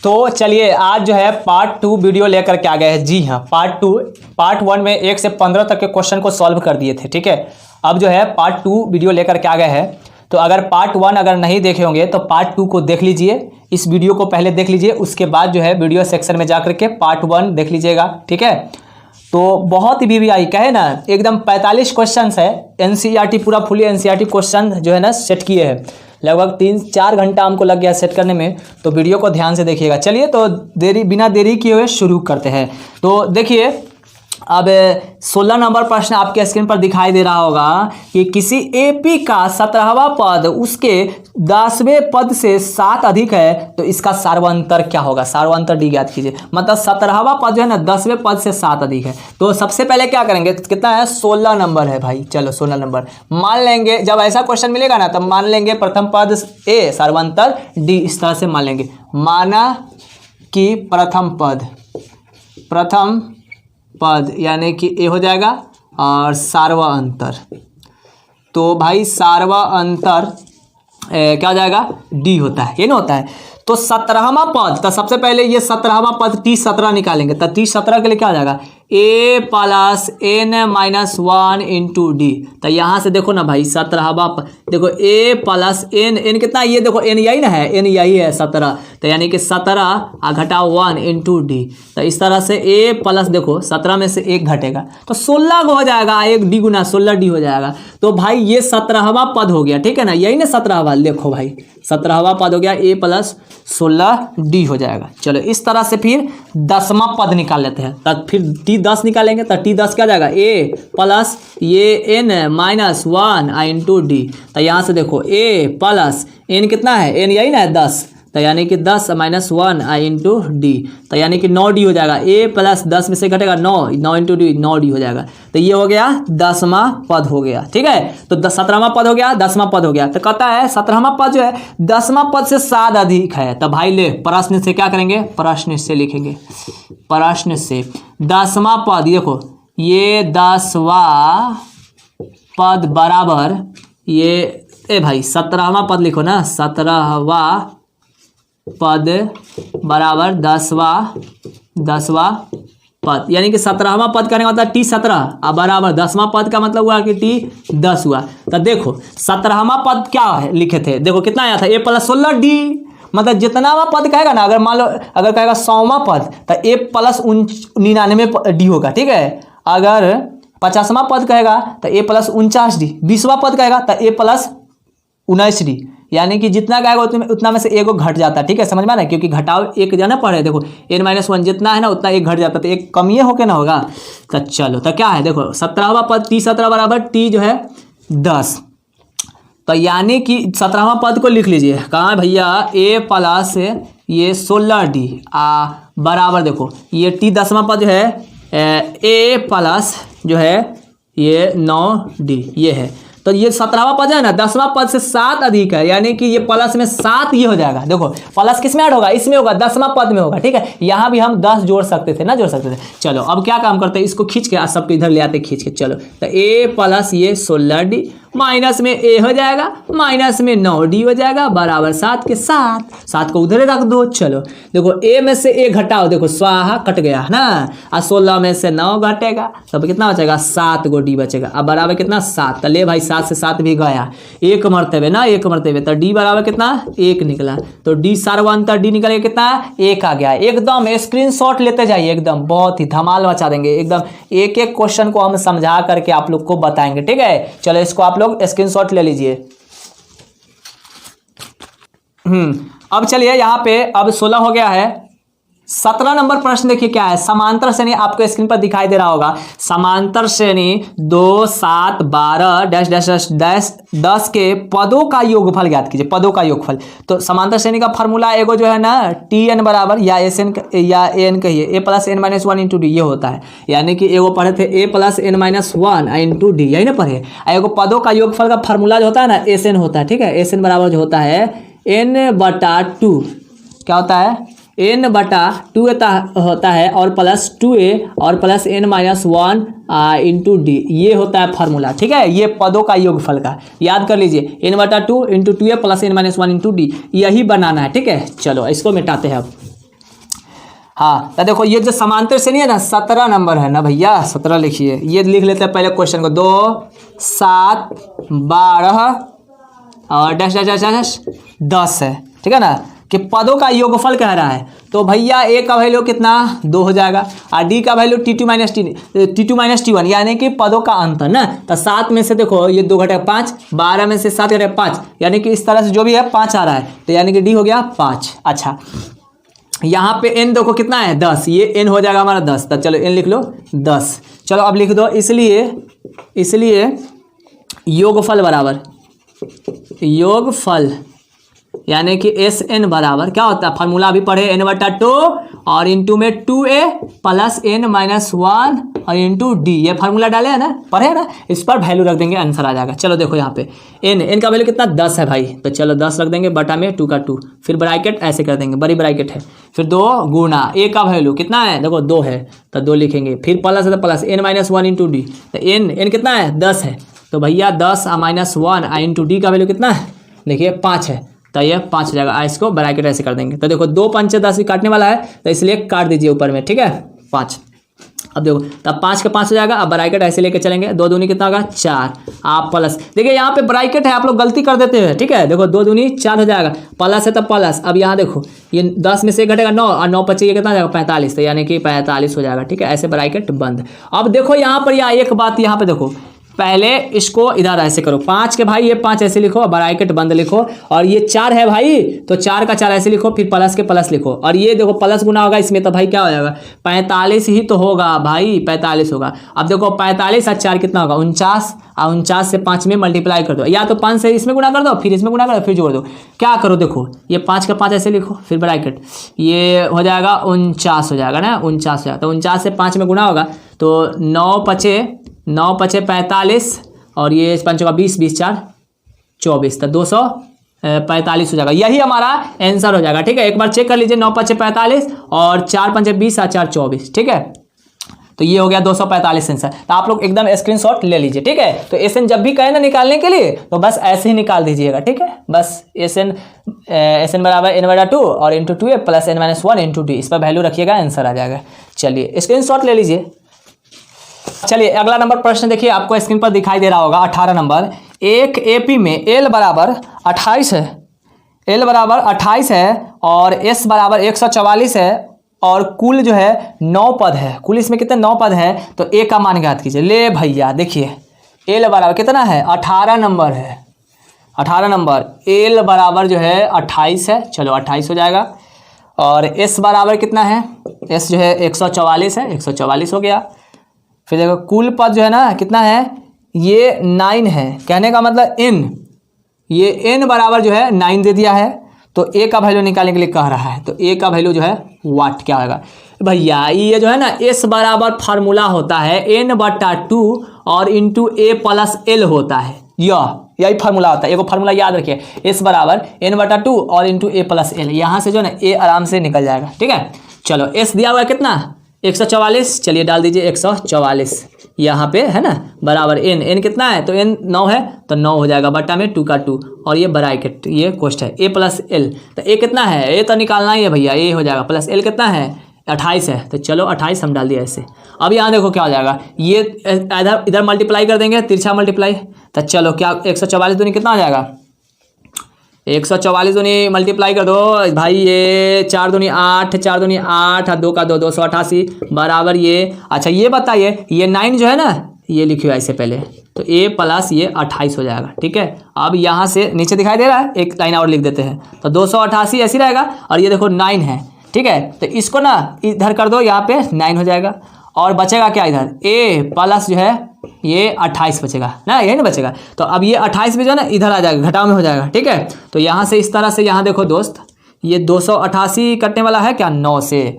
तो चलिए आज जो है पार्ट 2 वीडियो लेकर के आ गए हैं। जी हाँ, पार्ट 1 में 1 से 15 तक के क्वेश्चन को सॉल्व कर दिए थे। ठीक है, अब जो है पार्ट 2 वीडियो लेकर के आ गए हैं। तो अगर पार्ट 1 अगर नहीं देखे होंगे तो पार्ट 2 को देख लीजिए, इस वीडियो को पहले देख लीजिए, उसके बाद जो है वीडियो सेक्शन में जा करके पार्ट 1 देख लीजिएगा। ठीक है, तो बहुत ही वीवीआई कहे ना, एकदम 45 क्वेश्चन है। एनसीईआरटी पूरा फुली एनसीईआरटी क्वेश्चन जो है ना सेट किए हैं। लगभग 3-4 घंटा हमको लग गया सेट करने में, तो वीडियो को ध्यान से देखिएगा। चलिए तो बिना देरी किए हुए शुरू करते हैं। तो देखिए अब 16 नंबर प्रश्न आपके स्क्रीन पर दिखाई दे रहा होगा कि किसी एपी का 17वां पद उसके 10वें पद से 7 अधिक है तो इसका सार्वंतर क्या होगा। सार्वंतर डी ज्ञात कीजिए। मतलब 17वां पद जो है ना 10वें पद से 7 अधिक है। तो सबसे पहले क्या करेंगे, कितना है 16 नंबर है भाई। चलो 16 नंबर मान लेंगे। जब ऐसा क्वेश्चन मिलेगा ना तब मान लेंगे प्रथम पद ए सार्वंतर डी, इस तरह से मान लेंगे। माना कि प्रथम पद यानी कि ए हो जाएगा और सार्वअंतर, तो भाई सार्वअंतर क्या हो जाएगा डी होता है, ये ना होता है। तो 17वां पद, तो सबसे पहले ये 17वां पद T17 निकालेंगे। तो T17 के लिए क्या हो जाएगा a plus n-1 into D. तो यहाँ से देखो ना भाई 17वां पद, देखो a प्लस n कितना, ये देखो n यही ना है, n यही है 17। तो यानी कि 17 घटा 1 इंटू डी। तो इस तरह से a प्लस देखो 17 में से 1 घटेगा तो 16 हो जाएगा, 1 डी गुना 16 डी हो जाएगा। तो भाई ये 17वां पद हो गया। ठीक है ना, यही ना 17वां, देखो भाई 17वां पद हो गया, a प्लस 16 डी हो जाएगा। चलो इस तरह से फिर 10वां पद निकाल लेते हैं। तब फिर T10 निकालेंगे। तो T10 क्या जाएगा a प्लस ये n-1 इंटू डी। तो यहाँ से देखो a प्लस n कितना है, n यही ना है 10। तो यानी कि 10-1 इंटू डी। तो यानी कि 9 डी हो जाएगा। a प्लस 10 में से घटेगा 9 इंटू डी, 9 डी हो जाएगा। तो ये हो गया 10वां पद हो गया। ठीक है, तो 17वां पद हो गया, 10वां पद हो गया। तो कहता है 17वां पद जो है 10वां पद से 7 अधिक है। तो भाई ले प्रश्न से क्या करेंगे, प्रश्न से लिखेंगे। प्रश्न से 10वां पद, देखो ये 10वां पद बराबर ये भाई 17वां पद लिखो ना, 17वां पद बराबर 10वां पद, यानी कि 17वां पद करने का मतलब T17 अब बराबर 10वां पद का मतलब हुआ कि T10 हुआ। तो देखो 17वां पद क्या है लिखे थे, देखो कितना आया था a प्लस 16 डी। मतलब जितनावां पद कहेगा ना, अगर मान लो अगर कहेगा 100वां पद तो a प्लस 99 डी होगा। ठीक है, अगर 50वां पद कहेगा तो a प्लस 49 डी, 20वां पद कहेगा तो a प्लस 19 डी। यानी कि जितना कहेगा उतना में से एगो घट जाता है। ठीक है, समझ में ना, क्योंकि घटाव एक जाना पड़े। देखो n-1 जितना है ना उतना एक घट जाता, तो एक कमिए होके ना होगा। तो चलो तो क्या है, देखो 17वां पद T17 बराबर T जो है 10। तो यानी कि 17वां पद को लिख लीजिए। कहाँ भैया a प्लस ये 16 डी बराबर देखो ये T10वां पद जो है a प्लस जो है ये 9 डी, ये है। तो ये 17वां पद है ना 10वां पद से 7 अधिक है, यानी कि ये प्लस में 7 ये हो जाएगा। देखो प्लस किस में ऐड होगा, इसमें होगा, 10वां पद में होगा। ठीक है, यहाँ भी हम 10 जोड़ सकते थे ना, जोड़ सकते थे। चलो अब क्या काम करते हैं, इसको खींच के आज सबको इधर ले आते खींच के। चलो तो a प्लस ये 16 डी माइनस में a हो जाएगा, माइनस में 9 डी हो जाएगा बराबर 7 के 7 को उधर रख दो। चलो देखो a में से a घटाओ, देखो स्वाहा कट गया ना, और 16 में से 9 घटेगा तब कितना बचेगा 7 गो डी बचेगा। अब बराबर कितना 7। तो ले भाई 7 से 7 भी गया, एक मरतबे ना, एक मरतबे। तो डी बराबर कितना 1 निकला। तो डी सार्वंतर डी निकल गया कितना 1 आ गया। एकदम स्क्रीनशॉट लेते जाइए, एकदम बहुत ही धमाल मचा देंगे। एकदम एक एक क्वेश्चन को हम समझा करके आप लोग को बताएंगे। ठीक है, चलो इसको आप लोग स्क्रीनशॉट ले लीजिए। अब चलिए यहाँ पे अब 16 हो गया है। 17 नंबर प्रश्न देखिए क्या है। समांतर श्रेणी आपको स्क्रीन पर दिखाई दे रहा होगा। समांतर श्रेणी 2 7 12 डैश डैश डैश डैश 10 के पदों का योगफल ज्ञात कीजिए। पदों का योगफल, तो समांतर श्रेणी का फार्मूला एगो जो है ना Tn बराबर या Sn या An कहिए a plus n-1 into D, ये होता है। यानी कि एगो पढ़े थे a plus n-1 into D, यही ना पढ़े। एगो पदों का योगफल का फार्मूला जो होता है ना Sn होता है। ठीक है, Sn बराबर जो होता है n/2, क्या होता है n/2 होता है और प्लस 2a और प्लस n-1 इंटू डी, ये होता है फार्मूला। ठीक है, ये पदों का योगफल का याद कर लीजिए। n/2 into 2a plus n-1 into D, यही बनाना है। ठीक है, चलो इसको मिटाते हैं अब। हाँ तो देखो ये जो समांतर से नहीं है ना 17 नंबर है ना भैया, 17 लिखिए। ये लिख लेते हैं पहले क्वेश्चन को, 2 7 12 और डैश डैश डैश डैश 10 है, ठीक है ना, कि पदों का योगफल कह रहा है। तो भैया ए का वैल्यू कितना 2 हो जाएगा और डी का वैल्यू T2 माइनस T1 यानी कि पदों का अंतर ना। तो 7 में से देखो ये 2 घटेगा 5, 12 में से 7 घटेगा 5, यानी कि इस तरह से जो भी है 5 आ रहा है, तो यानी कि डी हो गया 5। अच्छा यहाँ पे n देखो कितना है 10, ये n हो जाएगा हमारा 10, तो चलो n लिख लो 10। चलो अब लिख दो, इसलिए योगफल बराबर योगफल यानी कि एस एन बराबर क्या होता है, फार्मूला अभी पढ़े n/2 और इंटू में 2a प्लस n माइनस 1 और इंटू डी, ये फार्मूला डाले है ना, पढ़े ना, इस पर वैल्यू रख देंगे, आंसर आ जाएगा। चलो देखो यहाँ पे n का वैल्यू कितना 10 है भाई, तो चलो 10 रख देंगे बटा में 2 का 2, फिर ब्रैकेट ऐसे कर देंगे, बड़ी ब्रैकेट है, फिर 2 गुना a का वैल्यू कितना है देखो 2 है तो 2 लिखेंगे, फिर प्लस है तो plus n minus 1 into D, तो n कितना है 10 है, तो भैया 10 माइनस 1 इंटू डी का वैल्यू कितना है देखिए 5 है, तो ये 5 हो जाएगा। इसको ब्रैकेट ऐसे कर देंगे, तो देखो 2 5 10 भी काटने वाला है, तो इसलिए काट दीजिए ऊपर में, ठीक है 5। अब देखो तब 5 का 5 हो जाएगा, अब ब्रैकेट ऐसे लेके चलेंगे, 2 दूनी कितना होगा 4, आप प्लस देखिए यहाँ पे ब्रैकेट है, आप लोग गलती कर देते हैं, ठीक है, देखो 2 दूनी 4 हो जाएगा, प्लस है तो प्लस। अब यहाँ देखो ये 10 में से घटेगा 9 और 9 बचे ये कितना हो जाएगा 45, तो यानी कि 45 हो जाएगा, ठीक है, ऐसे ब्रैकेट बंद। अब देखो यहाँ पर एक बात, यहाँ पे देखो पहले इसको इधर ऐसे करो, 5 के भाई ये 5 ऐसे लिखो, ब्रैकेट बंद लिखो, और ये 4 है भाई तो 4 का 4 ऐसे लिखो, फिर प्लस के प्लस लिखो, और ये देखो प्लस गुना होगा इसमें, तो भाई क्या हो जाएगा 45 ही तो होगा भाई, 45 होगा। अब देखो 45 और 4 कितना होगा 49, और 49 से 5 में मल्टीप्लाई कर दो, या तो 5 से इसमें गुना कर दो, फिर इसमें गुना कर दो, फिर जोड़ दो, क्या करो देखो ये 5 का 5 ऐसे लिखो, फिर ब्रैकेट ये हो जाएगा 49 हो जाएगा ना, 49 हो जाएगा, तो 49 से 5 में गुना होगा, तो 9 पचे 45 और ये 5 का 20, 20 4 24, तो 245 हो जाएगा, यही हमारा आंसर हो जाएगा, ठीक है। एक बार चेक कर लीजिए, 9 पचे 45 और 4 पंचे 20 और 4 24, ठीक है, तो ये हो गया 245 आंसर। तो आप लोग एकदम स्क्रीनशॉट ले लीजिए, ठीक है। तो एस एन जब भी कहे ना निकालने के लिए तो बस ऐसे ही निकाल दीजिएगा, ठीक है, बस एस एन बराबर n/2 और into 2a plus n minus 1 into D, इस पर वैल्यू रखिएगा, आंसर आ जाएगा। चलिए स्क्रीनशॉट ले लीजिए। चलिए अगला नंबर प्रश्न देखिए, आपको स्क्रीन पर दिखाई दे रहा होगा 18 नंबर। एक एपी में एल बराबर 28 है, एल बराबर 28 है और एस बराबर 144 है, और कुल जो है 9 पद है, कुल इसमें कितने 9 पद है, तो ए का मान ज्ञात कीजिए। ले भैया देखिए एल बराबर कितना है 18 नंबर है, 18 नंबर, एल बराबर जो है 28 है, चलो 28 हो जाएगा, और एस बराबर कितना है, एस जो है 144 है, 144 हो गया। फिर देखो कुल पद जो है ना कितना है, ये 9 है, कहने का मतलब n, ये n बराबर जो है 9 दे दिया है, तो a का वैल्यू निकालने के लिए कह रहा है, तो a का वैल्यू जो है वाट क्या होगा भैया, ये जो है ना s बराबर फार्मूला होता है n/2 और इंटू a प्लस l होता है, यही फार्मूला होता है, एक फार्मूला याद रखिए, s बराबर n/2 और इंटू a प्लस l, यहाँ से जो है ना a आराम से निकल जाएगा, ठीक है। चलो s दिया हुआ है कितना 144, चलिए डाल दीजिए 144 यहाँ पे है ना, बराबर n कितना है, तो n 9 है तो 9 हो जाएगा, बटा में 2 का 2 और ये ब्रैकेट ये कोष्ट है a प्लस l, तो a कितना है, a तो निकालना ही है भैया, a हो जाएगा, प्लस l कितना है 28 है, तो चलो 28 हम डाल दिया ऐसे। अब यहाँ देखो क्या हो जाएगा, ये इधर मल्टीप्लाई कर देंगे, तिरछा मल्टीप्लाई, तो चलो क्या 144 दूनी कितना हो जाएगा, 144 दूनी मल्टीप्लाई कर दो भाई, ये 4 दूनी 8, 4 दूनी 8 और 2 का 2, 288 बराबर ये, अच्छा ये बताइए ये 9 जो है ना ये लिखिए ऐसे पहले, तो a प्लस ये 28 हो जाएगा, ठीक है। अब यहाँ से नीचे दिखाई दे रहा है, एक लाइन और लिख देते हैं, तो 288 ऐसे रहेगा, और ये देखो 9 है, ठीक है, तो इसको ना इधर कर दो, यहाँ पे 9 हो जाएगा, और बचेगा क्या इधर a प्लस जो है ये 28 बचेगा ना, यही ना बचेगा, तो अब ये 28 भी जो है ना इधर आ जाएगा, घटाव में हो जाएगा, ठीक है। तो यहाँ से इस तरह से यहाँ देखो दोस्त, ये 288 कटने वाला है क्या 9 से,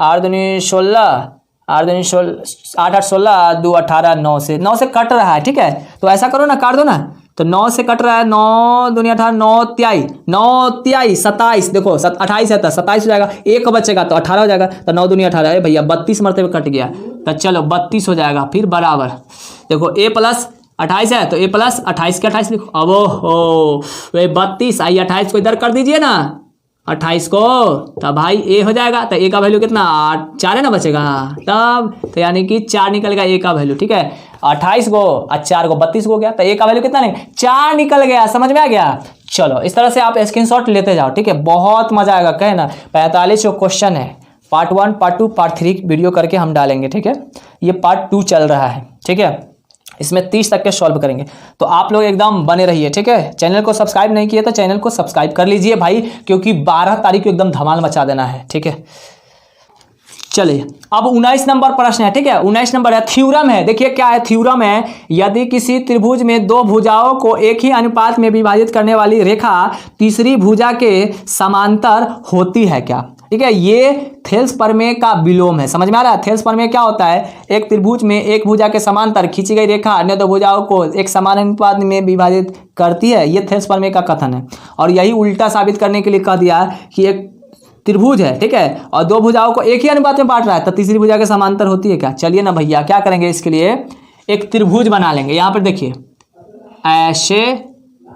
8 दूनी 16, 8 दूनी 8 8 16 2 18, 9 से कट रहा है, ठीक है। तो ऐसा करो ना, काट दो ना, तो 9 से कट रहा है, 9 दूनी 18, 9 तियाई 27, देखो 28 है तो 27 हो जाएगा, एक बचेगा तो 18 हो जाएगा, तो 9 दूनी 18 है भैया 32 मरतबे कट गया, तो चलो 32 हो जाएगा, फिर बराबर देखो a प्लस 28 है तो a प्लस 28 के 28 लिखो, अब हो 32 आई 28 को इधर कर दीजिए ना, 28 को, तब भाई ए हो जाएगा। तो ए का वैल्यू कितना 4 है ना बचेगा, तब तो यानी कि 4 निकल गया ए का वैल्यू। ठीक है, 28 को और 4 को 32 को गया, तो ए का वैल्यू कितना नहीं 4 निकल गया। समझ में आ गया। चलो इस तरह से आप स्क्रीनशॉट लेते जाओ। ठीक है, बहुत मजा आएगा। कहे ना 45 क्वेश्चन है, पार्ट 1 पार्ट 2 पार्ट 3 वीडियो करके हम डालेंगे। ठीक है, ये पार्ट 2 चल रहा है। ठीक है, इसमें 30 तक के सॉल्व करेंगे, तो आप लोग एकदम बने रहिए। ठीक है, चैनल को सब्सक्राइब नहीं किए तो चैनल को सब्सक्राइब कर लीजिए भाई, क्योंकि 12 तारीख को एकदम धमाल मचा देना है। ठीक है, चलिए अब 19 नंबर प्रश्न है। ठीक है, 19 नंबर है, थ्योरम है। देखिए क्या है, थ्योरम है, यदि किसी त्रिभुज में दो भुजाओं को एक ही अनुपात में विभाजित करने वाली रेखा तीसरी भुजा के समांतर होती है क्या। ठीक है, ये थेल्स प्रमेय का विलोम है। समझ में आ रहा है। थेल्स प्रमेय क्या होता है, एक त्रिभुज में एक भुजा के समांतर खींची गई रेखा अन्य दो भुजाओं को एक समान अनुपात में विभाजित करती है। ये थेल्स प्रमेय का कथन है, और यही उल्टा साबित करने के लिए कह दिया कि एक त्रिभुज है, ठीक है, और दो भुजाओं को एक ही अनुपात में बांट रहा है, तो तीसरी भुजा के समांतर होती है क्या। चलिए ना भैया, क्या करेंगे, इसके लिए एक त्रिभुज बना लेंगे। यहाँ पर देखिए ऐसे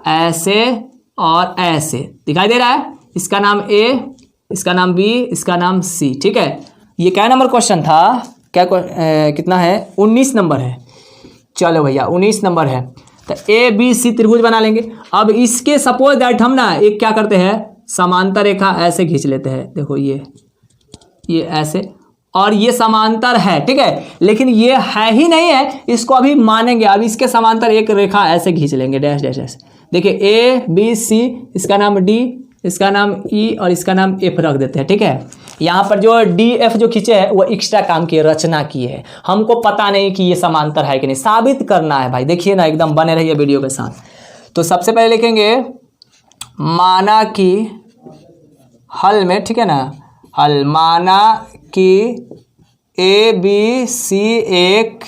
ऐसे और ऐसे दिखाई दे रहा है, इसका नाम ए, इसका नाम बी, इसका नाम सी। ठीक है, ये क्या नंबर क्वेश्चन था, क्या कितना है 19 नंबर है। चलो भैया 19 नंबर है, तो ए बी सी त्रिभुज बना लेंगे। अब इसके सपोज दैट हम ना एक क्या करते हैं, समांतर रेखा ऐसे खींच लेते हैं। देखो ये ऐसे, और ये समांतर है। ठीक है, लेकिन ये है ही नहीं है, इसको अभी मानेंगे। अब इसके समांतर एक रेखा ऐसे खींच लेंगे, डैश डैश डैश। देखिए ए बी सी, इसका नाम डी, इसका नाम ई और इसका नाम एफ रख देते हैं। ठीक है, यहाँ पर जो डी एफ जो खींचे है वो एक्स्ट्रा काम की रचना की है, हमको पता नहीं कि ये समांतर है कि नहीं, साबित करना है भाई। देखिए ना, एकदम बने रहिए वीडियो के साथ। तो सबसे पहले लिखेंगे माना कि हल में, ठीक है ना, हल माना कि ए बी सी एक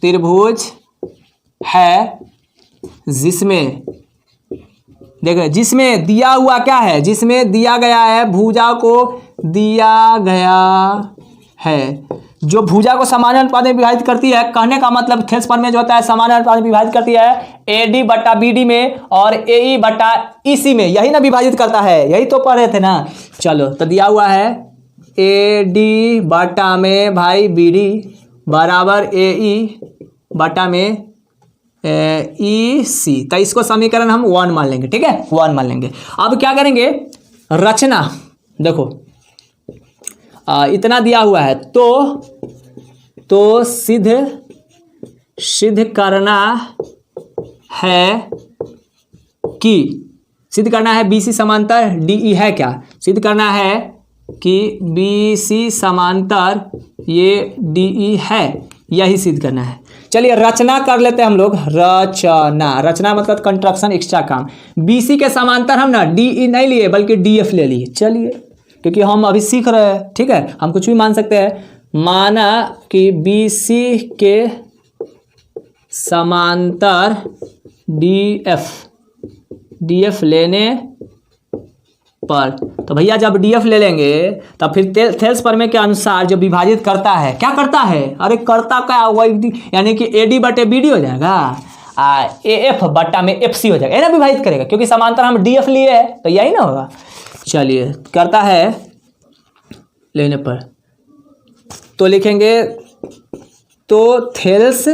त्रिभुज है जिसमें, देखो जिसमें दिया हुआ क्या है, जिसमें दिया गया है भुजा को दिया गया है, जो भुजा को समान अनुपात में विभाजित करती है। कहने का मतलब थेल्स प्रमेय जो होता है समान अनुपात में विभाजित करती है, ए डी बटा बी डी में और ए ई बटा ई सी में, यही ना विभाजित करता है, यही तो पढ़े थे ना। चलो तो दिया हुआ है ए डी बटा में भाई बी डी बराबर ए ई बटा में ई सी, तो इसको समीकरण हम 1 मान लेंगे। ठीक है, 1 मान लेंगे। अब क्या करेंगे, रचना देखो इतना दिया हुआ है, तो सिद्ध करना है कि, सिद्ध करना है बी सी समांतर डी ई है क्या, सिद्ध करना है कि बी सी समांतर ये डी ई है, यही सिद्ध करना है। चलिए रचना कर लेते हैं हम लोग। रचना मतलब कंस्ट्रक्शन, एक्स्ट्रा काम। बी सी के समांतर हम ना डी ई नहीं लिए बल्कि डी एफ ले लिए। चलिए, क्योंकि हम अभी सीख रहे हैं। ठीक है, हम कुछ भी मान सकते हैं। माना कि बी सी के समांतर डी एफ लेने पर, तो भैया जब डी एफ ले लेंगे तब फिर थेल्स प्रमेय के अनुसार जो विभाजित करता है, क्या करता है, अरे करता क्या, वही यानी कि ए डी बटे बी डी हो जाएगा, ए एफ बटा में एफ सी हो जाएगा, ना विभाजित करेगा, क्योंकि समांतर हम डी एफ लिए है, तो यही ना होगा। चलिए करता है लेने पर, तो लिखेंगे तो थेल्स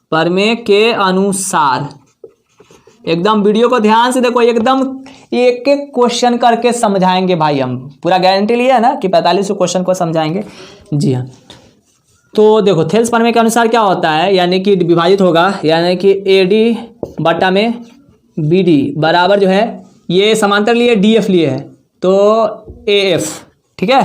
प्रमेय के अनुसार, एकदम वीडियो को ध्यान से देखो, एकदम एक एक क्वेश्चन करके समझाएंगे भाई। हम पूरा गारंटी लिया है ना कि 45 क्वेश्चन को समझाएंगे। जी हाँ, तो देखो थेल्स प्रमेय के अनुसार क्या होता है, यानी कि विभाजित होगा, यानी कि ए डी बटा में बी डी बराबर जो है, ये समांतर लिए डी एफ लिए है, तो ए एफ, ठीक है,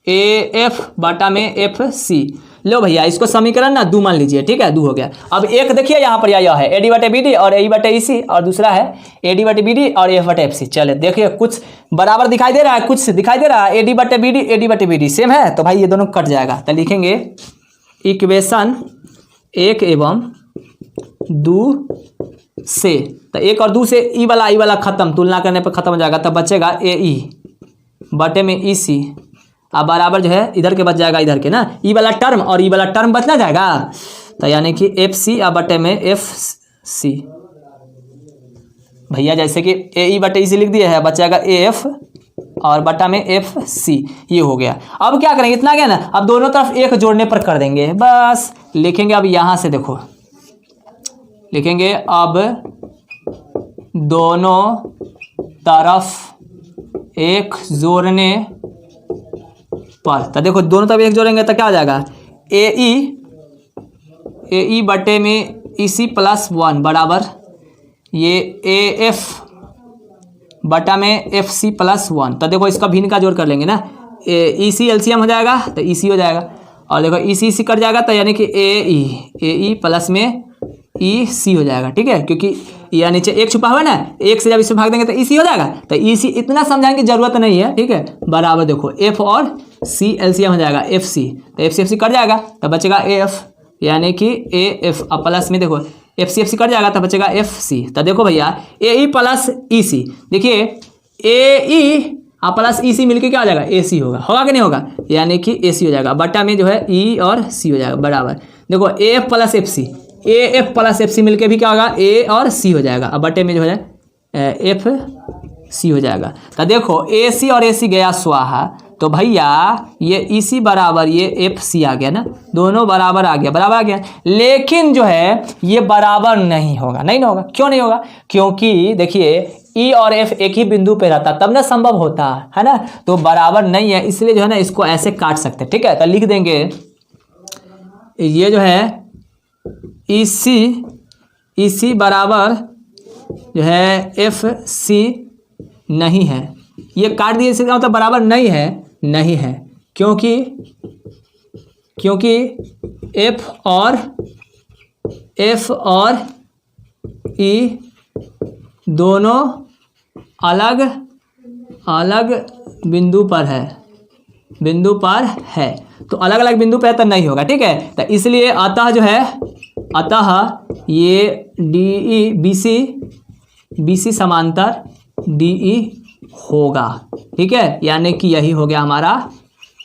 ए एफ बटा में एफ सी। लो भैया इसको समीकरण ना 2 मान लीजिए। ठीक है, 2 हो गया। अब एक देखिए यहाँ पर यह है ए डी बटे बी डी और ए ई बटे ई सी, और दूसरा है ए डी बटे बी डी और एफ बटे एफ सी। चले देखिए कुछ बराबर दिखाई दे रहा है, कुछ दिखाई दे रहा है, ए डी बटे बी डी, ए डी बटे बी डी सेम है, तो भाई ये दोनों कट जाएगा। तो लिखेंगे इक्वेशन 1 एवं 2 से, तो 1 और 2 से ई वाला खत्म, तुलना करने पर खत्म हो जाएगा, तब बचेगा ए ई बटे में ई सी, अब बराबर जो है इधर के बच जाएगा इधर के ना, ई वाला टर्म और ई वाला टर्म बचना जाएगा, तो यानी कि एफ सी अब बटे में एफ सी। भैया जैसे कि ए ई बटे इसी लिख दिया है, बचेगा ए एफ और बटा में एफ सी, ये हो गया। अब क्या करेंगे, इतना गया ना, अब दोनों तरफ एक जोड़ने पर कर देंगे बस। लिखेंगे अब यहाँ से देखो, लिखेंगे अब दोनों तरफ एक जोड़ने पर, तो देखो दोनों तरफ एक जोड़ेंगे तो क्या हो जाएगा, ए ई बटे में इसी प्लस 1 बराबर ये ए एफ बटा में एफ सी प्लस 1। तो देखो इसका भिन्न का जोड़ कर लेंगे ना, ई सी एलसीएम हो जाएगा तो ई सी हो जाएगा, और देखो ई सी कट जाएगा तो यानी कि ए ई प्लस में ई सी हो जाएगा। ठीक है, क्योंकि यह नीचे एक छुपा हुआ है ना, एक से जब इसमें भाग देंगे तो ई सी हो जाएगा, तो ई सी इतना समझाने की जरूरत नहीं है। ठीक है, बराबर देखो एफ और सी एलसीएम हो जाएगा एफ सी, तो एफ सी कट जाएगा तो बचेगा ए एफ, यानी कि ए एफ प्लस में देखो एफ सी कट जाएगा तो बचेगा एफ सी। तो देखो भैया ए ई प्लस ई सी, देखिए ए ई प्लस ई सी मिलकर क्या हो जाएगा, ए सी होगा कि नहीं होगा, यानी कि ए सी हो जाएगा, बटा में जो है ई और सी हो जाएगा बराबर। देखो A F plus F C, A F plus F C मिलकर भी क्या होगा, ए और सी हो जाएगा, अब बटे में जो है एफ सी हो जाएगा। तो देखो ए सी और ए सी गया स्वाहा, तो भैया ये ई सी बराबर ये एफ सी आ गया ना, दोनों बराबर आ गया। लेकिन जो है ये बराबर नहीं होगा, नहीं ना होगा, क्यों नहीं होगा, क्योंकि देखिए ई और एफ एक ही बिंदु पे रहता तब ना संभव होता है ना, तो बराबर नहीं है, इसलिए जो है ना इसको ऐसे काट सकते हैं। ठीक है, तो लिख देंगे ये जो है ई सी बराबर जो है एफ सी नहीं है, ये काट दिए, इसका मतलब बराबर नहीं है, क्योंकि एफ और ई दोनों अलग बिंदु पर है, तो अलग अलग बिंदु पर तो नहीं होगा। ठीक है, तो इसलिए अतः जो है, ये डी ई बी सी समांतर डी ई होगा। ठीक है, यानी कि यही हो गया हमारा,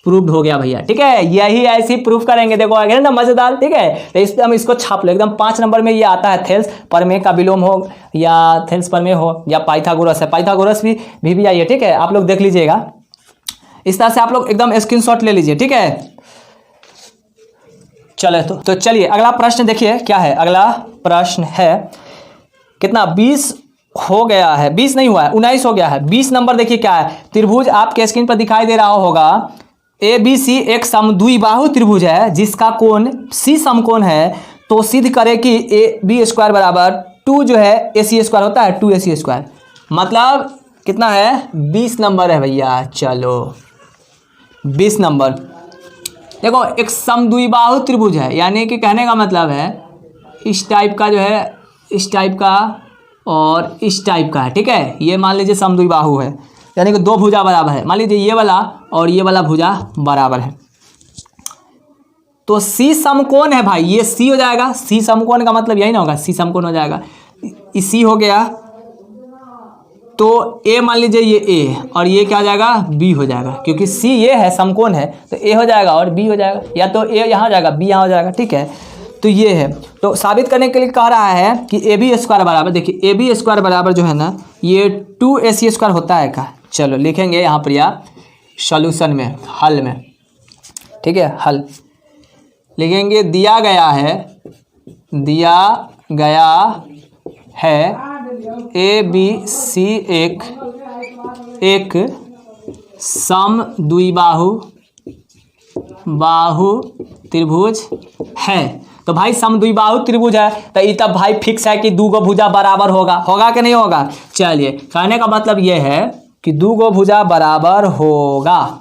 प्रूव्ड हो गया भैया। ठीक है, यही ऐसे ही प्रूफ करेंगे, देखो आगे ना मजेदार। ठीक है, तो इस हम इसको छाप लो एकदम 5 नंबर में, ये आता है थेल्स प्रमेय का विलोम हो या थेल्स प्रमेय हो या पाइथागोरस है, पाइथागोरस भी आइए। ठीक है, आप लोग देख लीजिएगा, इस तरह से आप लोग एकदम स्क्रीनशॉट ले लीजिए। ठीक है, चले तो चलिए अगला प्रश्न देखिए क्या है। अगला प्रश्न है कितना, 20 हो गया है, 20 नहीं हुआ है, 19 हो गया है। 20 नंबर देखिए क्या है, त्रिभुज आपके स्क्रीन पर दिखाई दे रहा होगा, ए बी सी एक समद्विबाहु त्रिभुज है जिसका कोण सी समकोण है, तो सिद्ध करे कि ए बी स्क्वायर बराबर 2 जो है ए सी स्क्वायर होता है, 2 ए सी स्क्वायर। मतलब कितना है, 20 नंबर है भैया। चलो 20 नंबर देखो, एक समद्विबाहु त्रिभुज है, यानी कि कहने का मतलब है इस टाइप का जो है, इस टाइप का और इस टाइप का है। ठीक है, ये मान लीजिए समद्विबाहु है, यानी कि 2 भुजा बराबर है, मान लीजिए ये वाला और ये वाला भुजा बराबर है, तो सी समकोण है भाई, ये सी हो जाएगा। सी समकोण का मतलब यही ना होगा, सी समकोण हो जाएगा, सी हो गया, तो ए मान लीजिए ये ए और ये क्या हो जाएगा, बी हो जाएगा, क्योंकि सी ये है समकोण है, तो ए हो जाएगा और बी हो जाएगा, या तो ए यहाँ हो जाएगा बी यहाँ हो जाएगा। ठीक है, तो ये है, तो साबित करने के लिए कह रहा है कि ए बी स्क्वायर बराबर, देखिए ए बी स्क्वायर बराबर जो है ना, ये 2 ए सी स्क्वायर होता है का। चलो लिखेंगे यहाँ पर या सॉल्यूशन में, हल में। ठीक है, हल लिखेंगे, दिया गया है ए बी सी एक समद्विबाहु त्रिभुज है। तो भाई समद्विबाहु त्रिभुज है, तो ये तब भाई फिक्स है कि 2 गो भुजा बराबर होगा कि नहीं होगा। चलिए, कहने का मतलब ये है कि 2 गो भुजा बराबर होगा।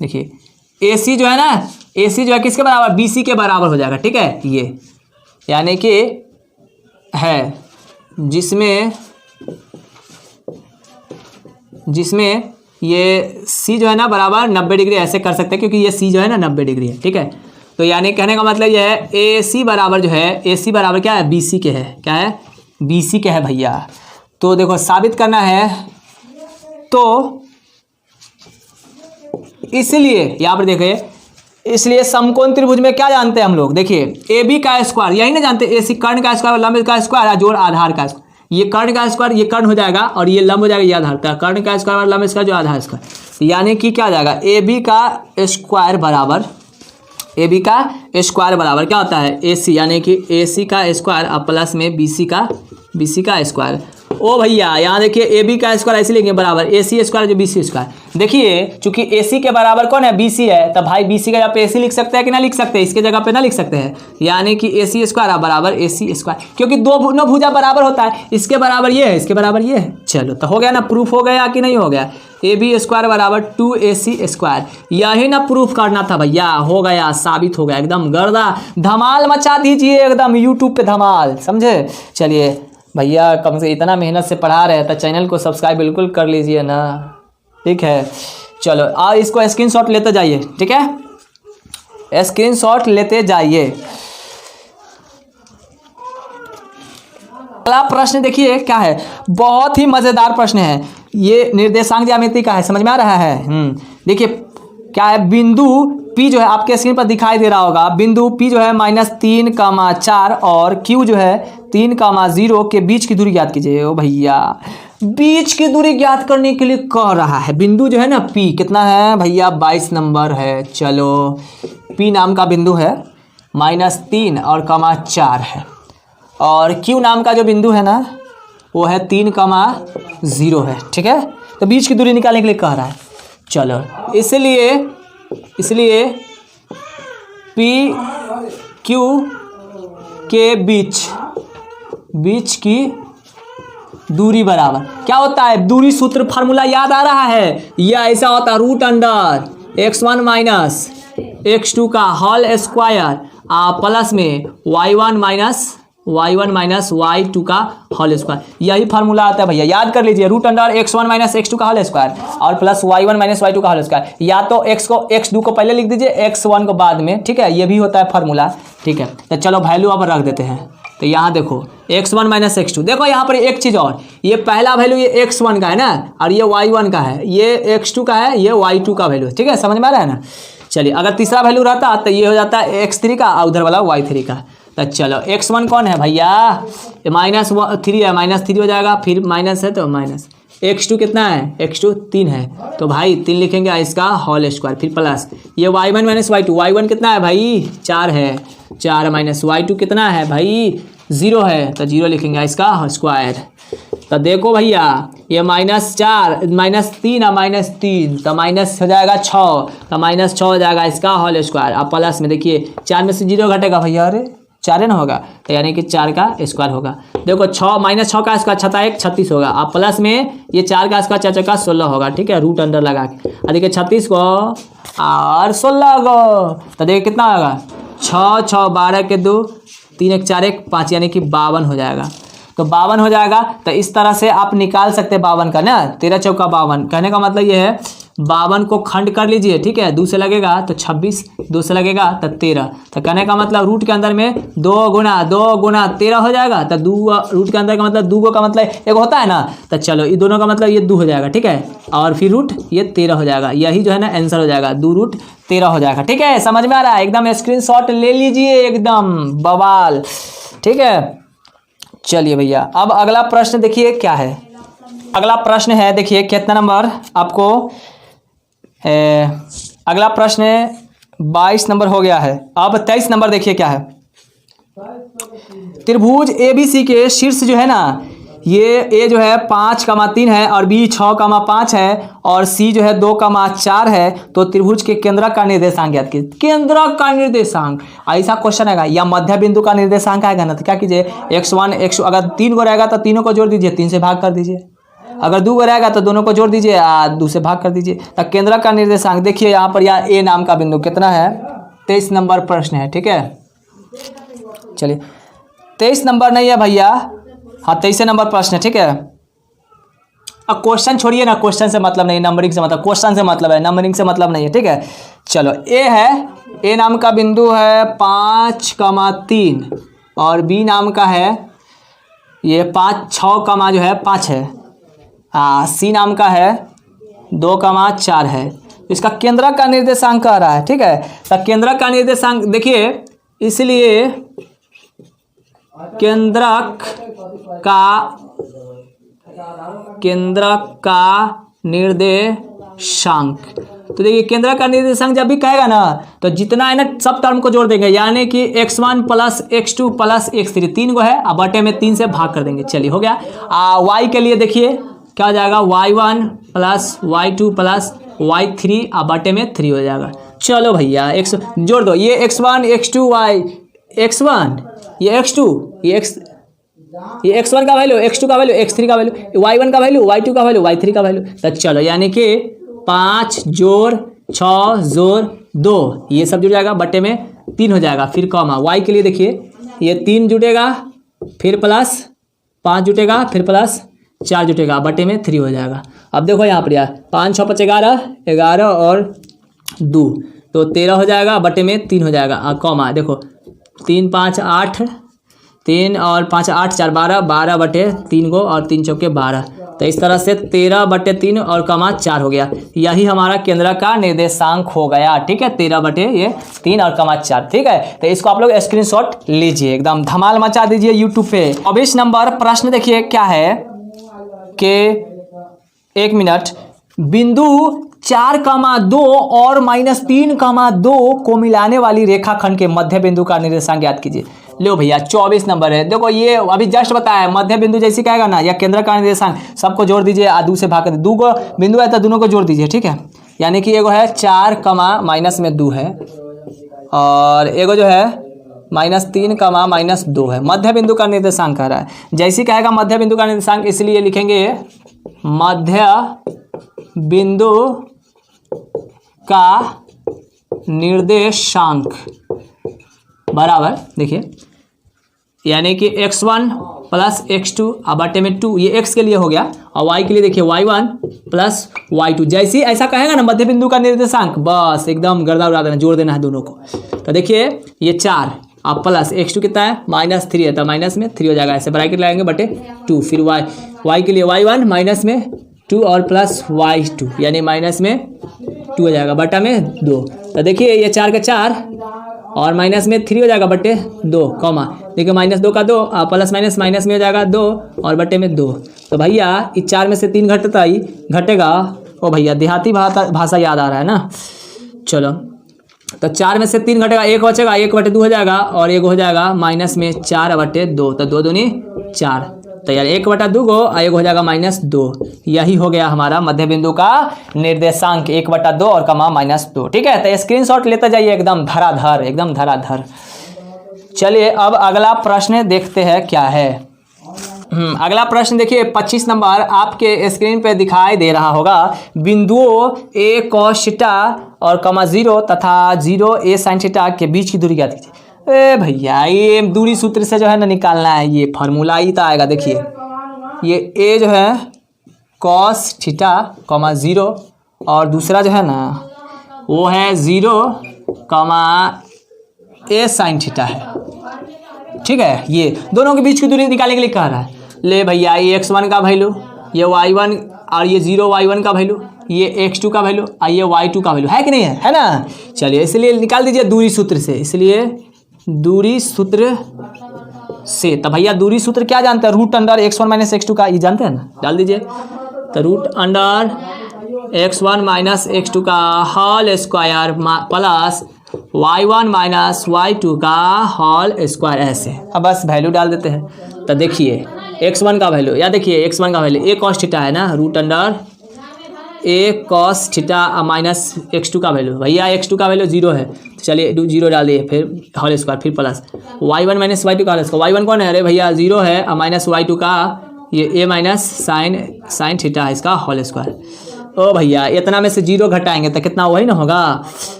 देखिए ए सी जो है ना, ए सी जो है किसके बराबर, बी सी के बराबर हो जाएगा। ठीक है, ये यानी कि है जिसमें ये सी जो है ना बराबर 90 डिग्री, ऐसे कर सकते हैं क्योंकि ये सी जो है ना 90 डिग्री है। ठीक है, तो यानी कहने का मतलब ये है ए सी बराबर जो है, ए सी बराबर क्या है, बी सी के है, क्या है, बी सी के है भैया। तो देखो साबित करना है, तो इसलिए यहाँ पर देखिए, इसलिए समकोण त्रिभुज में क्या जानते हैं हम लोग, देखिए ए बी का स्क्वायर, यही ना जानते, ए सी कर्ण का स्क्वायर, लंब का स्क्वायर, जोड़ आधार का स्क्वायर, ये कर्ण का स्क्वायर, ये कर्ण हो जाएगा और ये लंब हो जाएगा, ये आधार। तो कर्ण का स्क्वायर और लंब इसका जो आधार इसका, यानी कि क्या हो जाएगा, ए बी का स्क्वायर बराबर, ए बी का स्क्वायर बराबर क्या होता है, ए सी, यानी कि ए सी का स्क्वायर और प्लस में बी सी का स्क्वायर। ओ भैया यहाँ देखिए ए बी का स्क्वायर ऐसे लिखेंगे बराबर ए सी स्क्वायर जो बी सी स्क्वायर। देखिए चूंकि ए सी के बराबर कौन है, बी सी है, तो भाई बी सी का जगह पे ए सी लिख सकते हैं कि ना लिख सकते हैं, इसके जगह पे ना लिख सकते हैं, यानी कि ए सी स्क्वायर बराबर ए सी स्क्वायर, क्योंकि दो भुजा बराबर होता है, इसके बराबर ये है, इसके बराबर ये है। चलो तो हो गया ना, प्रूफ हो गया कि नहीं हो गया, ए बी स्क्वायर बराबर 2ac स्क्वायर, यही ना प्रूफ करना था भैया, हो गया, साबित हो गया, एकदम गर्दा धमाल मचा दीजिए एकदम यूट्यूब पे धमाल, समझे। चलिए भैया कम से इतना मेहनत से पढ़ा रहे हैं तो चैनल को सब्सक्राइब बिल्कुल कर लीजिए ना, ठीक है। चलो और इसको स्क्रीनशॉट लेते जाइए, ठीक है, स्क्रीनशॉट लेते जाइए। अगला प्रश्न देखिए क्या है, बहुत ही मजेदार प्रश्न है, ये निर्देशांक ज्यामिति का है, समझ में आ रहा है। देखिए क्या है, बिंदु P जो है आपके स्क्रीन पर दिखाई दे रहा होगा, बिंदु P जो है -3,4 और Q जो है 3,0 के बीच की दूरी ज्ञात कीजिए। ओ भैया बीच की दूरी ज्ञात करने के लिए कह रहा है, बिंदु जो है ना P कितना है भैया, 22 नंबर है। चलो P नाम का बिंदु है -3 और 4 है, और Q नाम का जो बिंदु है ना वो है 3,0 है, ठीक है। तो बीच की दूरी निकालने के लिए कह रहा है। चलो इसलिए P Q के बीच की दूरी बराबर क्या होता है, दूरी सूत्र फार्मूला याद आ रहा है, यह ऐसा होता है √x1 माइनस x2 का होल स्क्वायर प्लस में y1 माइनस y2 का होल स्क्वायर, यही फार्मूला आता है भैया, याद कर लीजिए, √x1 माइनस x2 का होल स्क्वायर और प्लस y1 माइनस y2 का होल स्क्वायर, या तो x2 को पहले लिख दीजिए, x1 को बाद में, ठीक है, ये भी होता है फार्मूला, ठीक है। तो चलो वैल्यू अब रख देते हैं, तो यहाँ देखो x1 माइनस x2, देखो यहाँ पर एक चीज़ और, ये पहला वैल्यू ये x1 का है ना, और ये y1 का है, ये x2 का है, ये y2 का वैल्यू, ठीक है, समझ में आ रहा है ना। चलिए अगर तीसरा वैल्यू रहता तो ये हो जाता है x3 का और उधर वाला y3 का। तो चलो x1 कौन है भैया, -3 है, -3 हो जाएगा, फिर माइनस है तो माइनस, x2 कितना है, x2 3 है, तो भाई 3 लिखेंगे इसका होल स्क्वायर, फिर प्लस ये y1 माइनस y2, y1 कितना है भाई 4 है, 4 माइनस y2 कितना है भाई 0 है, तो 0 लिखेंगे इसका स्क्वायर। तो देखो भैया ये -4 -3 और -3 तो माइनस हो जाएगा 6, तो -6 हो जाएगा इसका होल स्क्वायर, अब प्लस में देखिए 4 में से 0 घटेगा भैया, अरे 4 ना होगा, तो यानी कि 4 का स्क्वायर होगा। देखो 6 -6 का स्क्वायर 1 36 होगा, अब प्लस में ये 4 का स्क्वायर 4 का 16 होगा, ठीक है, रूट अंडर लगा के, और देखिए 36 को और 16 को, तो देखिए कितना होगा 6 6 12 के 2 3 1 4 1 5, यानी कि 52 हो जाएगा। तो 52 हो जाएगा, तो इस तरह से आप निकाल सकते हैं 52 का ना, 13 चौका 52, कहने का मतलब ये है 52 को खंड कर लीजिए, ठीक है, 2 से लगेगा तो 26, 2 से लगेगा तो 13, तो कहने का मतलब रूट के अंदर में 2 गुना 13 हो जाएगा, तो 2 रूट के अंदर का मतलब 2 का मतलब एक होता है ना, तो चलो ये दोनों का मतलब ये 2 हो जाएगा, ठीक है, और फिर रूट ये 13 हो जाएगा, यही जो है ना आंसर हो जाएगा, 2√13 हो जाएगा, ठीक है, समझ में आ रहा है, एकदम स्क्रीनशॉट ले लीजिए, एकदम बवाल, ठीक है। चलिए भैया अब अगला प्रश्न देखिए क्या है, अगला प्रश्न है, देखिए कितना नंबर आपको, अगला प्रश्न 22 नंबर हो गया है, अब 23 नंबर देखिए क्या है, त्रिभुज ABC के शीर्ष जो है ना, ये A जो है 5,3 है और B 6,5 है और C जो है 2,4 है, तो त्रिभुज के केंद्रक का निर्देशांक ज्ञात कीजिए। केंद्रक का निर्देशांक ऐसा क्वेश्चन आएगा, या मध्य बिंदु का निर्देशांक आएगा ना, तो क्या कीजिए x1 x, अगर 3 को रहेगा तो तीनों को जोड़ दीजिए, 3 से भाग कर दीजिए, अगर 2 को रहेगा तो दोनों को जोड़ दीजिए, 2 से भाग कर दीजिए। तो केंद्रक का निर्देशांक देखिए यहाँ पर, या A नाम का बिंदु कितना है, 23 नंबर प्रश्न है, ठीक है। चलिए 23 नंबर नहीं है भैया, हाँ 23 नंबर प्रश्न है, ठीक है। अब क्वेश्चन छोड़िए ना, क्वेश्चन से मतलब नहीं, नंबरिंग से मतलब, क्वेश्चन से मतलब है, नंबरिंग से मतलब नहीं है, ठीक है। चलो A है, A नाम का बिंदु है 5,3 और B नाम का है ये 6, जो है 5 है, C नाम का है 2,4 है, इसका केंद्रक का निर्देशांक कह रहा है, ठीक है। तो केंद्रक का निर्देशांक देखिए, इसलिए केंद्रक का निर्देशांक। तो देखिए केंद्रक का निर्देशांक जब भी कहेगा ना तो जितना है ना सब टर्म को जोड़ देंगे, यानी कि x1 plus x2 plus x3 तीन को है, अब बटे में 3 से भाग कर देंगे। चलिए हो गया। y के लिए देखिए क्या हो जाएगा, y1 plus y2 plus y3 अब बटे में 3 हो जाएगा। चलो भैया x जोड़ दो, ये x1 x2 y x1 ये x2 ये x1 का वैल्यू, x2 का वैल्यू, x3 का वैल्यू, y1 का वैल्यू, y2 का वैल्यू, y3 का वैल्यू। तो चलो यानी कि 5 जोड़ 6 जोड़ 2 ये सब जुड़ जाएगा, बटे में 3 हो जाएगा। फिर कॉमा y के लिए देखिए ये 3 जुटेगा, फिर प्लस 5 जुटेगा, फिर प्लस 4 जुटेगा, बटे में 3 हो जाएगा। अब देखो यहाँ पर यार 5 6 5 11 11 और 2 तो 13 हो जाएगा, बटे में 3 हो जाएगा। कॉमा देखो 3 5 8 3 और 5 8 4 12 12 बटे 3 को और 3 चौके 12, तो इस तरह से 13 बटे 3 और कमा 4 हो गया। यही हमारा केंद्र का निर्देशांक हो गया। ठीक है, 13 बटे ये 3 और कमा 4। ठीक है, तो इसको आप लोग स्क्रीनशॉट लीजिए, एकदम धमाल मचा दीजिए यूट्यूब पे। 24 नंबर प्रश्न देखिए क्या है कि 1 मिनट, बिंदु 4,2 और -3,2 को मिलाने वाली रेखाखंड के मध्य बिंदु का निर्देशांक ज्ञात कीजिए। लो भैया 24 नंबर है। देखो ये अभी जस्ट बताया है, मध्य बिंदु जैसे कहेगा ना या केंद्र का निर्देशांक सबको जोड़ दीजिए, आदू से भाग कर दो को बिंदु है तो दोनों को जोड़ दीजिए। ठीक है, यानी कि एगो है 4, -2 है और एगो जो है -3, -2 है। मध्य बिंदु का निर्देशांक कह रहा है, जैसे कहेगा मध्य बिंदु का निर्देशांक, इसलिए लिखेंगे मध्य बिंदु का निर्देशांक बराबर देखिए, यानी कि x1 प्लस x2 अब बटे में 2, ये x के लिए हो गया, और y के लिए देखिए y1 प्लस y2। जैसे ऐसा कहेगा ना मध्य बिंदु का निर्देशांक, बस एकदम गर्दा उड़ा देना, जोड़ देना है दोनों को। तो देखिए ये 4 अब प्लस x2 कितना है -3 है, तो माइनस में 3 हो जाएगा, ऐसे ब्रैकेट लगाएंगे बटे 2। फिर y के लिए y1 माइनस में 2 और प्लस y2 यानी माइनस में 2 हो जाएगा, बटा में 2। तो देखिए ये 4 का 4 और माइनस में 3 हो जाएगा बटे 2, कॉमा देखिए -2 का 2 प्लस माइनस में हो जाएगा 2 और बटे में 2। तो भैया इस 4 में से 3 घटेगा। ओ भैया देहाती भाषा याद आ रहा है ना। चलो तो 4 में से 3 घटेगा, 1 बचेगा, 1 बटे 2 हो जाएगा और 1 हो जाएगा -4 बटे 2, तो 2 दूनी 4, तो यार 1 बटा 2 को 1 हो जाएगा -2। यही हो गया हमारा मध्य बिंदु का निर्देशांक 1 बटा 2 और कमा -2। ठीक है, तो स्क्रीनशॉट लेते जाइए, एकदम धराधर, एकदम धराधर। चलिए अब अगला प्रश्न देखते हैं क्या है। अगला प्रश्न देखिए 25 नंबर आपके स्क्रीन पे दिखाई दे रहा होगा। बिंदुओं a cos थीटा और 0 तथा 0 a sin थीटा के बीच की दूरी ज्ञात कीजिए। भैया ये दूरी सूत्र से जो है ना निकालना है, ये फार्मूला ही तो आएगा। देखिए ये a जो है cos थीटा 0 और दूसरा जो है ना वो है 0 a sin थीटा है। ठीक है, ये दोनों के बीच की दूरी निकालने के लिए कह रहा है। ले भैया ये x1 का वैल्यू, ये y1 और ये 0 y1 का वैल्यू, ये x2 का वैल्यू और ये y2 का वैल्यू है कि नहीं है, है ना। चलिए इसलिए निकाल दीजिए दूरी सूत्र से, इसलिए दूरी सूत्र से। तो भैया दूरी सूत्र क्या जानते हैं, रूट अंडर x1 - x2 का, ये जानते हैं ना, डाल दीजिए। तो रूट अंडर x1 - x2 का whole square plus y1 - y2 का होल स्क्वायर, ऐसे। अब बस वैल्यू डाल देते हैं। तो देखिए x1 का वैल्यू, या देखिए x1 का वैल्यू a cos थीटा है ना, root under a cos theta minus x2 का वैल्यू, भैया x2 का वैल्यू 0 है, तो चलिए 0 डाल दिए, फिर होल स्क्वायर, फिर प्लस y1 - y2 का होल स्क्वायर। y1 कौन है, अरे भैया 0 है, और माइनस y2 का ये a माइनस साइन थीटा है, इसका होल स्क्वायर। ओ भैया इतना में से 0 घटाएंगे तो कितना वही ना होगा,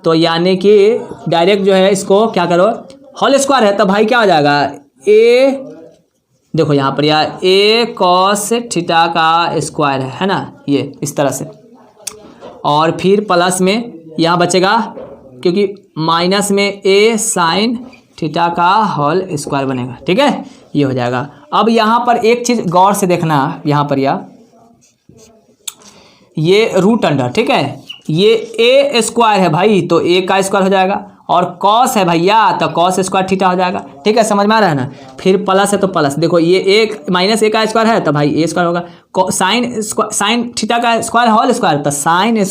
तो यानी कि डायरेक्ट जो है इसको क्या करो, होल स्क्वायर है, तो भाई क्या हो जाएगा a, देखो यहाँ पर यार a cos थीटा का स्क्वायर है ना, ये इस तरह से, और फिर प्लस में यहाँ बचेगा क्योंकि माइनस में a साइन थीटा का होल स्क्वायर बनेगा। ठीक है, ये हो जाएगा। अब यहाँ पर एक चीज़ गौर से देखना, यहाँ पर ये रूट अंडर, ठीक है, ये a स्क्वायर है भाई, तो a का स्क्वायर हो जाएगा, और कॉस है भैया, तो कॉस स्क्वायर थीटा हो जाएगा। ठीक है, समझ में आ रहा है ना। फिर प्लस है तो प्लस, देखो ये एक माइनस ए का स्क्वायर है तो भाई ए स्क्वायर होगा। साइन थीटा का स्क्वायर होल स्क्वायर, तो साइन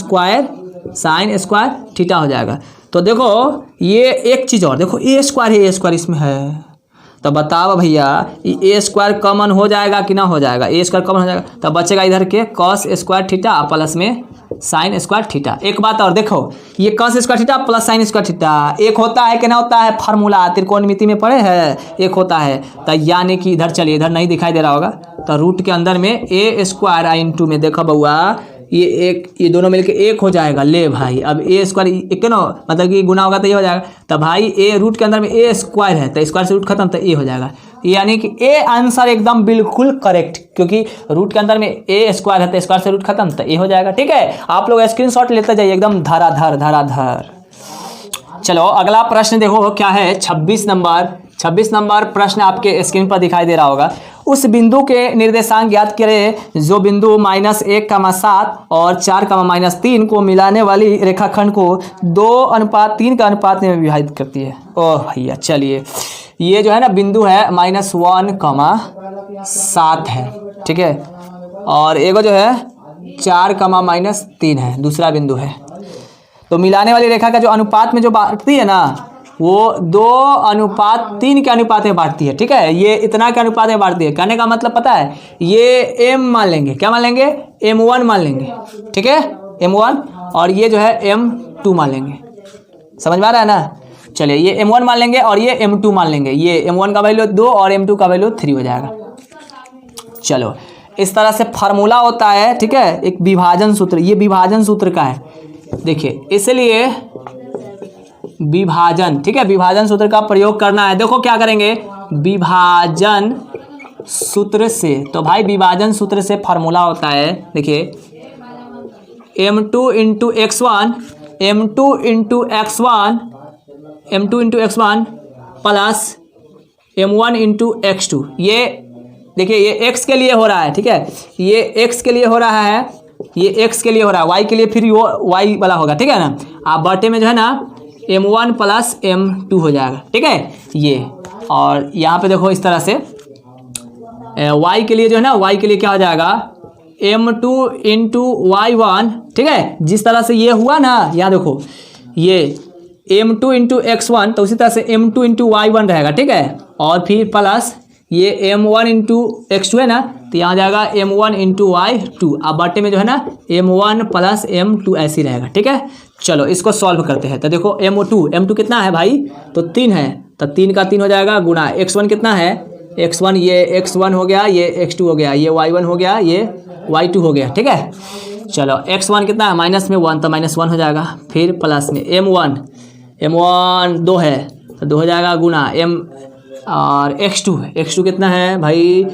स्क्वायर थीटा हो जाएगा। तो देखो ये एक चीज़ और देखो, ए स्क्वायर है, ए स्क्वायर इसमें है, तो बताओ भैया ए स्क्वायर कॉमन हो जाएगा कि ना हो जाएगा? ए स्क्वायर कॉमन हो जाएगा, तब बचेगा इधर के कॉस स्क्वायर थीटा प्लस में साइन स्क्वायर थीटा। एक बात और देखो, ये cos square theta plus sine square theta एक होता है कि ना होता है? फार्मूला त्रिकोणमिति में पढ़े हैं, एक होता है। तो यानी कि इधर चलिए, इधर नहीं दिखाई दे रहा होगा, तो रूट के अंदर में ए स्क्वायर इंटू में देखो बउआ ये दोनों मिलके एक हो जाएगा। ले भाई, अब ए स्क्वायर एक ना मतलब कि गुना होगा तो ये हो जाएगा। तो भाई ए रूट के अंदर में ए स्क्वायर है, तो स्क्वायर से रूट खत्म, तो ए हो जाएगा। यानी कि ए आंसर एकदम बिल्कुल करेक्ट, क्योंकि रूट के अंदर में ए स्क्वायर है तो स्क्वायर से रूट खत्म, तो ए हो जाएगा। ठीक है, आप लोग स्क्रीनशॉट लेते जाइए एकदम धराधर। चलो अगला प्रश्न देखो क्या है। 26 नंबर प्रश्न आपके स्क्रीन पर दिखाई दे रहा होगा। उस बिंदु के निर्देशांक ज्ञात करें जो बिंदु -1,7 और 4,-3 को मिलाने वाली रेखाखंड को 2:3 का अनुपात में विभाजित करती है। ओह भैया, चलिए ये जो है ना बिंदु है -1,7 है, ठीक है, और एगो जो है 4,-3 है, दूसरा बिंदु है। तो मिलाने वाली रेखा का जो अनुपात में जो बांटती है ना, वो 2:3 के अनुपात में बांटती है। ठीक है, ये इतना के अनुपात में बांटती है। कहने का मतलब पता है, ये m मान लेंगे, क्या मान लेंगे? m1 मान लेंगे। ठीक है, m1, और ये जो है m2 मान लेंगे। समझ में आ रहा है ना। चलिए ये m1 मान लेंगे और ये m2 मान लेंगे। ये m1 का वैल्यू 2 और m2 का वैल्यू 3 हो जाएगा। चलो इस तरह से फार्मूला होता है। ठीक है, एक विभाजन सूत्र, ये विभाजन सूत्र का है। देखिए इसलिए विभाजन, ठीक है, विभाजन सूत्र का प्रयोग करना है। देखो क्या करेंगे, विभाजन सूत्र से। तो भाई विभाजन सूत्र से फार्मूला होता है, देखिए m2 into x1 plus m1 into x2। ये देखिए ये x के लिए हो रहा है। ठीक है, ये x के लिए हो रहा है, ये x के लिए हो रहा है, y के लिए फिर वो y वाला होगा। ठीक है ना, आप बटे में जो है ना m1 प्लस m2 हो जाएगा। ठीक है, ये और यहाँ पे देखो इस तरह से y के लिए जो है ना, y के लिए क्या हो जाएगा, m2 इंटू y1। ठीक है, जिस तरह से ये हुआ ना, यहाँ देखो ये m2 इंटू x1, तो उसी तरह से m2 इंटू y1 रहेगा। ठीक है, और फिर प्लस ये m1 इंटू x2 है ना, तो यहाँ जाएगा m1 इंटू y2। अब बटे में जो है ना m1 प्लस m2 ऐसे रहेगा। ठीक है, चलो इसको सॉल्व करते हैं। तो देखो m2 कितना है भाई, तो 3 है, तो 3 का 3 हो जाएगा गुना x1 कितना है, x1 ये x1 हो गया, ये x2 हो गया, ये y1 हो गया, ये y2 हो गया। ठीक है, चलो x1 कितना है, -1, तो -1 हो जाएगा। फिर प्लस में m1 2 है, तो 2 हो जाएगा गुना m और x2 कितना है भाई,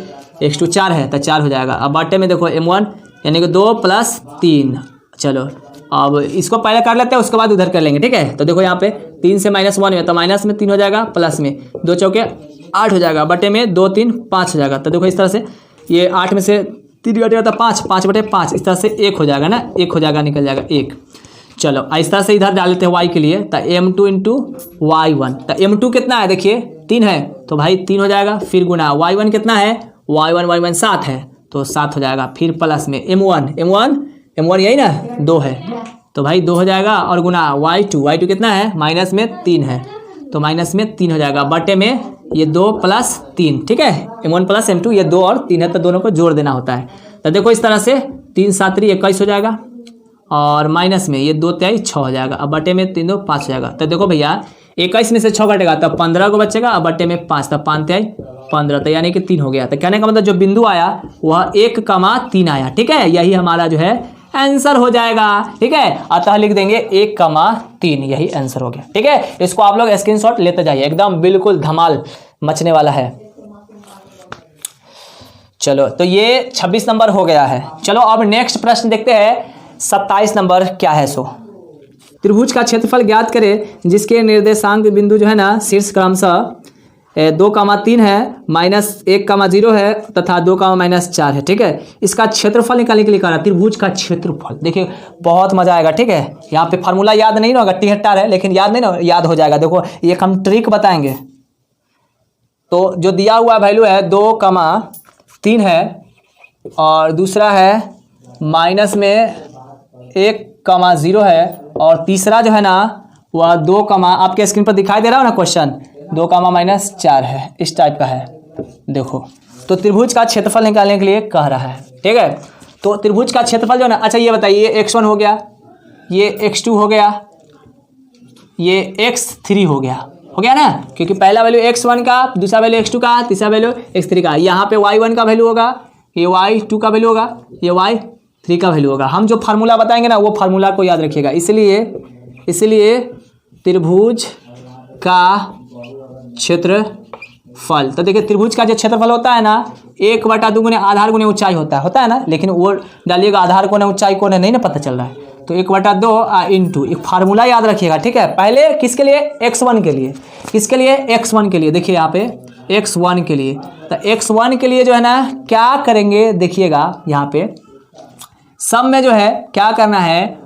x2 4 है, तो 4 हो जाएगा। अब बाटे में देखो m1 यानी कि 2 प्लस 3। चलो अब इसको पहले कर लेते हैं, उसके बाद उधर कर लेंगे। ठीक है, तो देखो यहाँ पे 3 से -1 है, तो माइनस में 3 हो जाएगा, प्लस में 2 चौके 8 हो जाएगा, बटे में 2 3 5 हो जाएगा। तो देखो इस तरह से ये 8 में से 3 घटेगा तो 5 बटे 5, इस तरह से 1 हो जाएगा ना, 1 हो जाएगा, निकल जाएगा 1। चलो इस तरह से इधर डाल लेते हैं y के लिए, तो m2 इंटू y1, तो m2 कितना है देखिए 3 है, तो भाई 3 हो जाएगा। फिर गुना y1 कितना है, y1 7 है, तो 7 हो जाएगा। फिर प्लस में m1 यही ना 2 है, तो भाई 2 हो जाएगा, और गुना y2 कितना है, माइनस में 3 है, तो माइनस में 3 हो जाएगा, बटे में ये 2 प्लस 3। ठीक है, m1 प्लस m2, ये 2 और 3 है, तो दोनों को जोड़ देना होता है। तो देखो इस तरह से 3 7 21 हो जाएगा, और माइनस में ये 2 3 6 हो जाएगा, अब बटे में 3 2 5 हो जाएगा। तो देखो भैया 21 में से 6 घटेगा तब 15 को बचेगा, अब बटे में 5, तब 5 3 15, तो यानी कि 3 हो गया। तो कहने का मतलब जो बिंदु आया वह 1,3 आया। ठीक है, यही हमारा जो है आंसर हो जाएगा। ठीक है, अतः लिख देंगे 1,3, यही आंसर हो गया। ठीक है, इसको आप लोग स्क्रीनशॉट लेते जाइए, एकदम बिल्कुल धमाल मचने वाला है। चलो तो ये 26 नंबर हो गया है। चलो अब नेक्स्ट प्रश्न देखते हैं, 27 नंबर क्या है। सो त्रिभुज का क्षेत्रफल ज्ञात करें जिसके निर्देशांक बिंदु जो है ना शीर्ष क्रमशः 2,3 है, -1,0 है तथा 2,-4 है। ठीक है, इसका क्षेत्रफल निकालने के लिए कह रहा है, त्रिभुज का क्षेत्रफल। देखिए बहुत मजा आएगा। ठीक है, यहाँ पे फार्मूला याद नहीं ना होगा, टिहट्टार है लेकिन याद नहीं ना, याद हो जाएगा। देखो एक हम ट्रिक बताएंगे। तो जो दिया हुआ वैल्यू है 2,3 है और दूसरा है माइनस में 1,0 है और तीसरा जो है ना वह 2, आपके स्क्रीन पर दिखाई दे रहा हो ना क्वेश्चन, 2,-4 है, इस टाइप का है। देखो तो त्रिभुज का क्षेत्रफल निकालने के लिए कह रहा है। ठीक है, तो त्रिभुज का क्षेत्रफल जो है ना, अच्छा ये बताइए, ये x1 हो गया, ये x2 हो गया, ये x3 हो गया ना, क्योंकि पहला वैल्यू x1 का, दूसरा वैल्यू x2 का, तीसरा वैल्यू x3 का। यहाँ पे y1 का वैल्यू होगा, ये y2 का वैल्यू होगा, ये y3 का वैल्यू होगा। हम जो फार्मूला बताएंगे ना वो फार्मूला को याद रखिएगा। इसलिए त्रिभुज का क्षेत्रफल, तो देखिए त्रिभुज का जो क्षेत्रफल होता है ना 1/2 गुने आधार गुने ऊंचाई होता है ना, लेकिन वो डालिएगा आधार कोने ऊंचाई कोने नहीं ना पता चल रहा है, तो 1/2 इंटू एक फार्मूला याद रखिएगा। ठीक है, पहले किसके लिए, x1 के लिए, किसके लिए, x1 के लिए। देखिए यहाँ पे x1 के लिए, तो x1 के लिए जो है ना क्या करेंगे, देखिएगा यहाँ पे सब में जो है क्या करना है,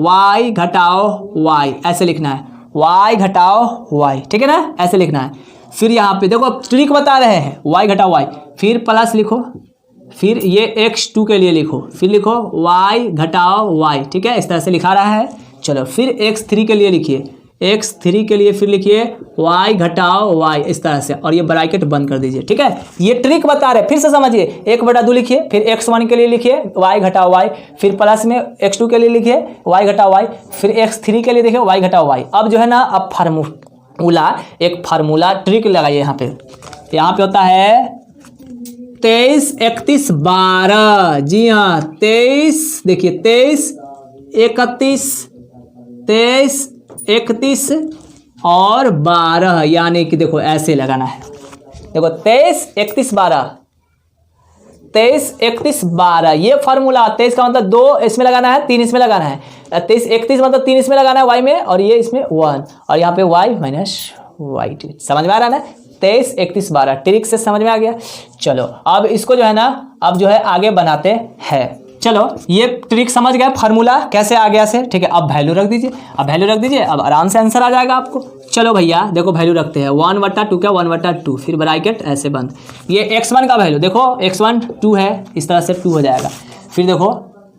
y घटाओ y, ऐसे लिखना है, y घटाओ y। ठीक है ना, ऐसे लिखना है। फिर यहाँ पे देखो ट्रिक बता रहे हैं, y घटाओ y, फिर प्लस लिखो, फिर ये x2 के लिए लिखो, फिर लिखो y घटाओ y। ठीक है, इस तरह से लिखा रहा है। चलो फिर x3 के लिए लिखिए, x3 के लिए फिर लिखिए y घटाओ y, इस तरह से, और ये ब्रैकेट बंद कर दीजिए। ठीक है, ये ट्रिक बता रहे, फिर से समझिए। 1/2 लिखिए, फिर x1 के लिए लिखिए y घटाओ y, फिर प्लस में x2 के लिए लिखिए y घटाओ y, फिर x3 के लिए देखिए y घटाओ y। अब जो है ना, अब एक फार्मूला ट्रिक लगाइए यहाँ पे। यहाँ पे होता है 23, 31, 12। जी हाँ, 23, देखिए 23, 31 और 12, यानी कि देखो ऐसे लगाना है। देखो 23, 31, 12, 23, 31, 12, ये फार्मूला। 23 का मतलब 2 इसमें लगाना है, 3 इसमें लगाना है। 23, 31 मतलब 3 इसमें लगाना है y में, और ये इसमें 1, और यहाँ पे y माइनस y2। समझ में आ रहा है ना, 23, 31, 12 ट्रिक से समझ में आ गया। चलो अब इसको जो है ना, अब जो है आगे बनाते हैं। चलो ये ट्रिक समझ गए, फार्मूला कैसे आ गया से। ठीक है, अब वैल्यू रख दीजिए, अब आराम से आंसर आ जाएगा आपको। चलो भैया देखो वैल्यू रखते हैं, 1/2 क्या, 1/2, फिर ब्रैकेट ऐसे बंद। ये x1 का वैल्यू देखो, x1 2 है, इस तरह से 2 हो जाएगा। फिर देखो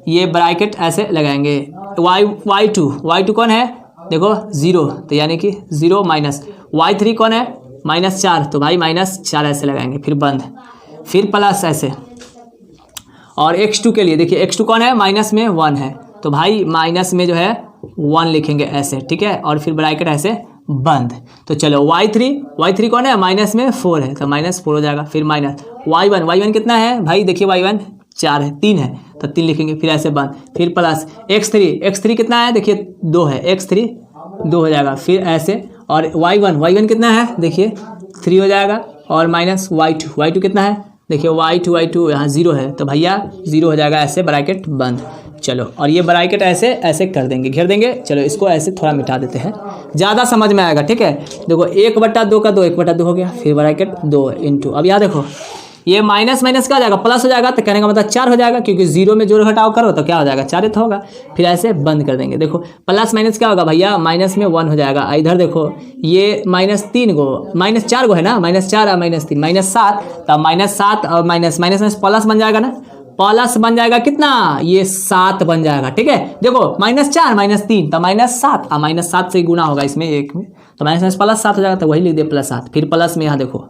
ये ब्रैकेट ऐसे लगाएंगे, y2 कौन है, देखो 0, तो यानी कि 0 माइनस y3 कौन है, -4, तो भाई -4 ऐसे लगाएंगे, फिर बंद, फिर प्लस ऐसे। और x2 के लिए देखिए, x2 कौन है, माइनस में 1 है, तो भाई माइनस में जो है 1 लिखेंगे ऐसे। ठीक है, और फिर ब्रैकेट ऐसे बंद। तो चलो y3 कौन है, माइनस में 4 है, तो -4 हो जाएगा। फिर माइनस y1 कितना है भाई, देखिए y1 4 है, 3 है, तो 3 लिखेंगे, फिर ऐसे बंद, फिर प्लस x3 कितना है, देखिए 2 है, x3 2 हो जाएगा, फिर ऐसे। और y1 कितना है, देखिए 3 हो जाएगा, और माइनस y2 कितना है, देखिए y2 यहाँ 0 है, तो भैया 0 हो जाएगा, ऐसे ब्रैकेट बंद। चलो, और ये ब्रैकेट ऐसे कर देंगे, घेर देंगे। चलो इसको ऐसे थोड़ा मिटा देते हैं, ज़्यादा समझ में आएगा। ठीक है, देखो 1/2 का 2, 1/2 हो गया, फिर ब्रैकेट 2 इंटू, अब यहाँ देखो ये माइनस क्या हो जाएगा, प्लस हो जाएगा, तो कहने का मतलब 4 हो जाएगा, क्योंकि 0 में जोड़ घटाव करो तो क्या हो जाएगा, 4 तो होगा। फिर ऐसे बंद कर देंगे। देखो प्लस माइनस क्या होगा भैया, माइनस में 1 हो जाएगा। इधर देखो ये -3 गो, -4 गो है ना, -4 और -3 -7, तब -7 और माइनस प्लस बन जाएगा ना, प्लस बन जाएगा कितना, ये 7 बन जाएगा। ठीक है, देखो -4 -3 तो -7, और -7 से गुना होगा इसमें 1 में, तो माइनस प्लस 7 हो जाएगा, तो वही लिख दे +7। फिर प्लस में यहाँ देखो,